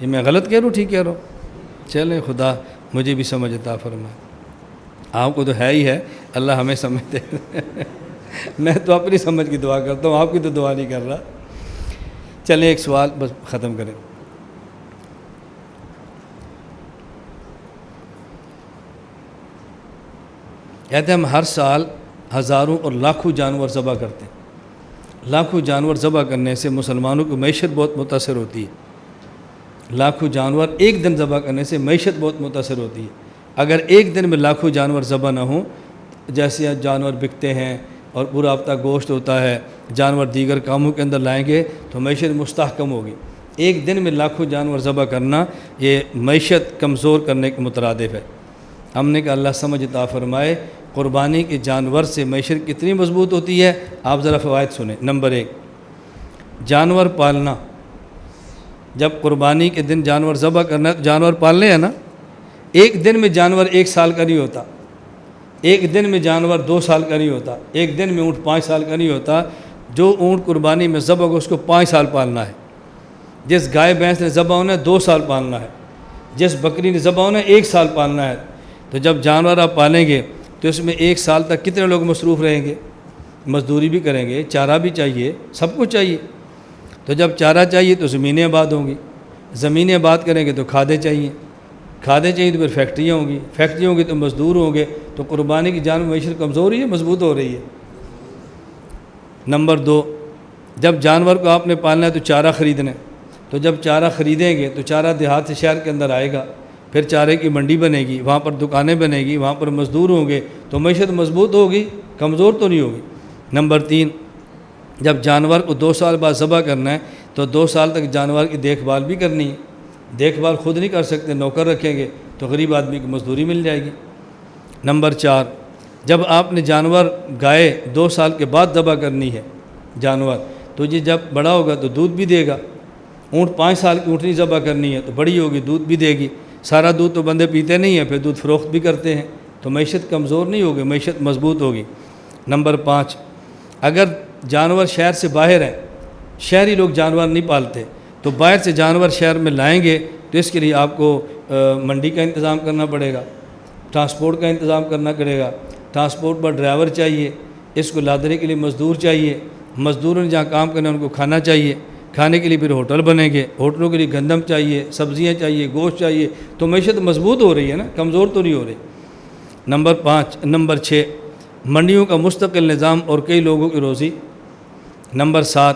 یہ میں غلط کہہ رہا ہوں ٹھیک کہہ رہا ہوں؟ چلیں خدا مجھے بھی سمجھ عطا فرمائے۔ آپ کو تو ہے ہی ہے، اللہ ہمیں سمجھ دے۔ میں تو اپنی سمجھ کی دعا کرتا ہوں، آپ کی تو دعا نہیں کر رہا۔ چلیں ایک سوال بس ختم کریں۔ کہتے ہیں ہم ہر سال ہزاروں اور لاکھوں جانور ذبح کرتے ہیں۔ لاکھوں جانور ذبح کرنے سے مسلمانوں کی معیشت بہت متاثر ہوتی ہے۔ لاکھوں جانور ایک دن ذبح کرنے سے معیشت بہت متاثر ہوتی ہے۔ اگر ایک دن میں لاکھوں جانور ذبح نہ ہوں، جیسے جانور بکتے ہیں اور پورا ہفتہ گوشت ہوتا ہے، جانور دیگر کاموں کے اندر لائیں گے تو معیشت مستحکم ہوگی۔ ایک دن میں لاکھوں جانور ذبح کرنا یہ معیشت کمزور کرنے کے مترادف ہے۔ ہم نے کہا اللہ سمجھ عطا فرمائے، قربانی کے جانور سے معیشت کتنی مضبوط ہوتی ہے، آپ ذرا فوائد سنیں۔ نمبر 1، جانور پالنا۔ جب قربانی کے دن جانور ذبح کرنا ہے تو جانور پالنے ہیں نا۔ ایک دن میں جانور 1 سال کا نہیں ہوتا، ایک دن میں جانور 2 سال کا نہیں ہوتا، ایک دن میں اونٹ 5 سال کا نہیں ہوتا۔ جو اونٹ قربانی میں ذبح ہو اس کو 5 سال پالنا ہے، جس گائے بھینس نے ذبح ہونا ہے 2 سال پالنا ہے، جس بکری نے ذبح ہونا ہے 1 سال پالنا ہے۔ تو جب جانور آپ پالیں گے تو اس میں 1 سال تک کتنے لوگ مصروف رہیں گے؟ مزدوری بھی کریں گے، چارہ بھی چاہیے، سب کچھ چاہیے۔ تو جب چارہ چاہیے تو زمینیں آباد ہوں گی، زمینیں آباد کریں گے تو کھادیں چاہیے، کھادیں چاہیے تو پھر فیکٹریاں ہوں گی، فیکٹریاں ہوں گی تو مزدور ہوں گے، تو قربانی کی جانور معیشت کمزور ہو رہی ہے مضبوط ہو رہی ہے۔ نمبر 2، جب جانور کو آپ نے پالنا ہے تو چارہ خریدنا ہے، تو جب چارہ خریدیں گے تو چارہ دیہات سے شہر کے اندر آئے گا، پھر چارے کی منڈی بنے گی، وہاں پر دکانیں بنے گی، وہاں پر مزدور ہوں گے، تو معیشت مضبوط ہوگی، کمزور تو نہیں ہوگی۔ نمبر 3، جب جانور کو 2 سال بعد ذبح کرنا ہے تو 2 سال تک جانور کی دیکھ بھال بھی کرنی ہے۔ دیکھ بھال خود نہیں کر سکتے، نوکر رکھیں گے تو غریب آدمی کی مزدوری مل جائے گی۔ نمبر 4، جب آپ نے جانور گائے 2 سال کے بعد ذبح کرنی ہے جانور، تو یہ جب بڑا ہوگا تو دودھ بھی دے گا۔ اونٹ 5 سال کی اونٹنی ذبح کرنی ہے تو بڑی ہوگی، دودھ بھی دے گی۔ سارا دودھ تو بندے پیتے نہیں ہیں، پھر دودھ فروخت بھی کرتے ہیں، تو معیشت کمزور نہیں ہوگی، معیشت مضبوط ہوگی۔ نمبر 5، اگر جانور شہر سے باہر ہیں، شہری لوگ جانور نہیں پالتے، تو باہر سے جانور شہر میں لائیں گے تو اس کے لیے آپ کو منڈی کا انتظام کرنا پڑے گا، ٹرانسپورٹ کا انتظام کرنا پڑے گا، ٹرانسپورٹ پر ڈرائیور چاہیے، اس کو لادنے کے لیے مزدور چاہیے، مزدوروں نے جہاں کام کرنا ان کو کھانا چاہیے، کھانے کے لیے پھر ہوٹل بنیں گے، ہوٹلوں کے لیے گندم چاہیے، سبزیاں چاہیے، گوشت چاہیے، تو معیشت مضبوط ہو رہی ہے نا، کمزور تو نہیں ہو رہی۔ نمبر 6، منڈیوں کا مستقل نظام اور کئی لوگوں کی روزی۔ نمبر 7،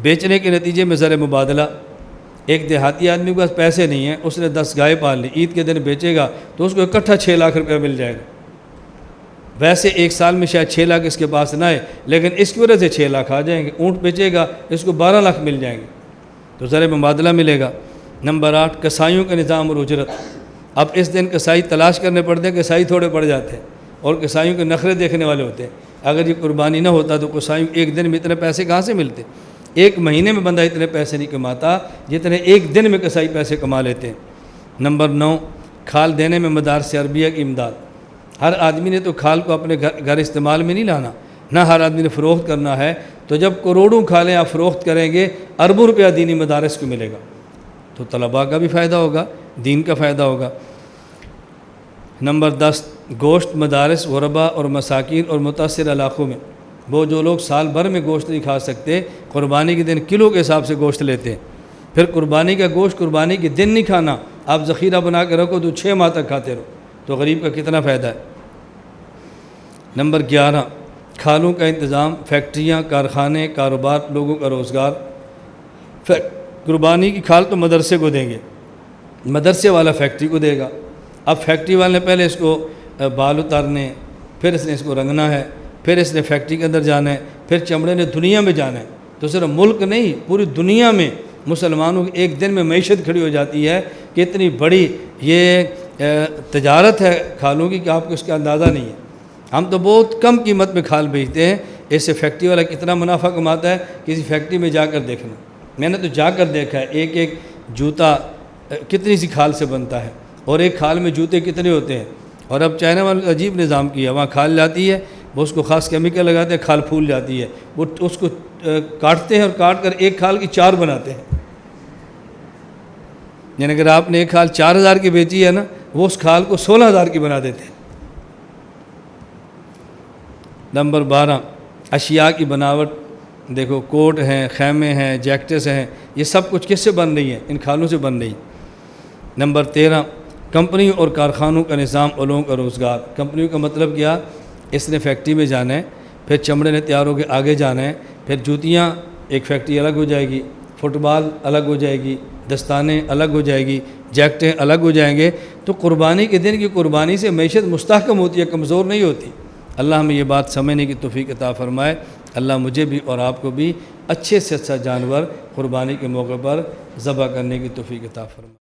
بیچنے کے نتیجے میں زر مبادلہ۔ ایک دیہاتی آدمی کے پاس پیسے نہیں ہیں، اس نے 10 گائے پال لی، عید کے دن بیچے گا تو اس کو اکٹھا 6 لاکھ روپے مل جائے گا۔ ویسے ایک سال میں شاید 6 لاکھ اس کے پاس نہ آئے، لیکن اس کی وجہ سے 6 لاکھ آ جائیں گے۔ اونٹ بیچے گا اس کو 12 لاکھ مل جائیں گے، تو زر مبادلہ ملے گا۔ نمبر 8، کسائیوں کا نظام اور اجرت۔ اب اس دن کسائی تلاش کرنے پڑتے ہیں، کسائی تھوڑے پڑ جاتے ہیں اور کسائیوں کے نخرے دیکھنے والے ہوتے ہیں۔ اگر یہ قربانی نہ ہوتا تو کسائیوں ایک دن میں اتنے پیسے کہاں سے ملتے؟ ایک مہینے میں بندہ اتنے پیسے نہیں کماتا جتنے ایک دن میں کسائی پیسے کما لیتے ہیں۔ نمبر 9، کھال دینے میں مدارس عربیہ کی امداد۔ ہر آدمی نے تو کھال کو اپنے گھر استعمال میں نہیں لانا، نہ ہر آدمی نے فروخت کرنا ہے، تو جب کروڑوں کھالیں آپ فروخت کریں گے، اربوں روپیہ دینی مدارس کو ملے گا، تو طلباء کا بھی فائدہ ہوگا، دین کا فائدہ ہوگا۔ نمبر 10، گوشت مدارس، غربا اور مساکین اور متاثر علاقوں میں۔ وہ جو لوگ سال بھر میں گوشت نہیں کھا سکتے، قربانی کے دن کلو کے حساب سے گوشت لیتے ہیں، پھر قربانی کا گوشت قربانی کے دن نہیں کھانا، آپ ذخیرہ بنا کے رکھو تو 6 ماہ تک کھاتے رہو، تو غریب کا کتنا فائدہ ہے۔ نمبر 11، کھالوں کا انتظام، فیکٹریاں، کارخانے، کاروبار، لوگوں کا روزگار۔ قربانی کی کھال تو مدرسے کو دیں گے، مدرسے والا فیکٹری کو دے گا۔ اب فیکٹری والے نے پہلے اس کو بال اتارنے، پھر اس نے اس کو رنگنا ہے، پھر اس نے فیکٹری کے اندر جانا ہے، پھر چمڑے نے دنیا میں جانا ہے، تو صرف ملک نہیں پوری دنیا میں مسلمانوں کی ایک دن میں معیشت کھڑی ہو جاتی ہے کہ اتنی بڑی یہ تجارت ہے کھالوں کی کہ آپ کو اس کا اندازہ نہیں ہے۔ ہم تو بہت کم قیمت میں کھال بیچتے ہیں، اس سے فیکٹری والا کتنا منافع کماتا ہے، کسی فیکٹری میں جا کر دیکھنا، میں نے تو جا کر دیکھا ہے، ایک ایک جوتا کتنی سی کھال سے بنتا ہے، اور ایک کھال میں جوتے کتنے ہوتے ہیں۔ اور اب چائنا والوں نے عجیب نظام کیا، وہاں کھال جاتی ہے، وہ اس کو خاص کیمیکل لگاتے ہیں، کھال پھول جاتی ہے، وہ اس کو کاٹتے ہیں اور کاٹ کر ایک کھال کی 4 بناتے ہیں، یعنی اگر آپ نے ایک کھال 4000 کی بیچی ہے نا، وہ اس کھال کو 16000 کی بنا دیتے ہیں۔ نمبر 12، اشیاء کی بناوٹ۔ دیکھو کوٹ ہیں، خیمے ہیں، جیکٹس ہیں، یہ سب کچھ کس سے بن رہی ہیں؟ ان کھالوں سے بن رہی ہیں۔ نمبر 13، کمپنیوں اور کارخانوں کا نظام اور لوگوں کا روزگار۔ کمپنیوں کا مطلب کیا؟ اس نے فیکٹری میں جانا ہے، پھر چمڑے نے تیار ہو کے آگے جانا ہے، پھر جوتیاں ایک فیکٹری الگ ہو جائے گی، فٹ بال الگ ہو جائے گی، دستانے الگ ہو جائے گی، جیکٹیں الگ ہو جائیں گے۔ تو قربانی کے دن کی قربانی سے معیشت مستحکم ہوتی ہے، کمزور نہیں ہوتی۔ اللہ ہمیں یہ بات سمجھنے کی توفیق عطا فرمائے۔ اللہ مجھے بھی اور آپ کو بھی اچھے سے اچھا جانور قربانی کے موقع پر ذبح کرنے کی توفیق عطا فرمائے۔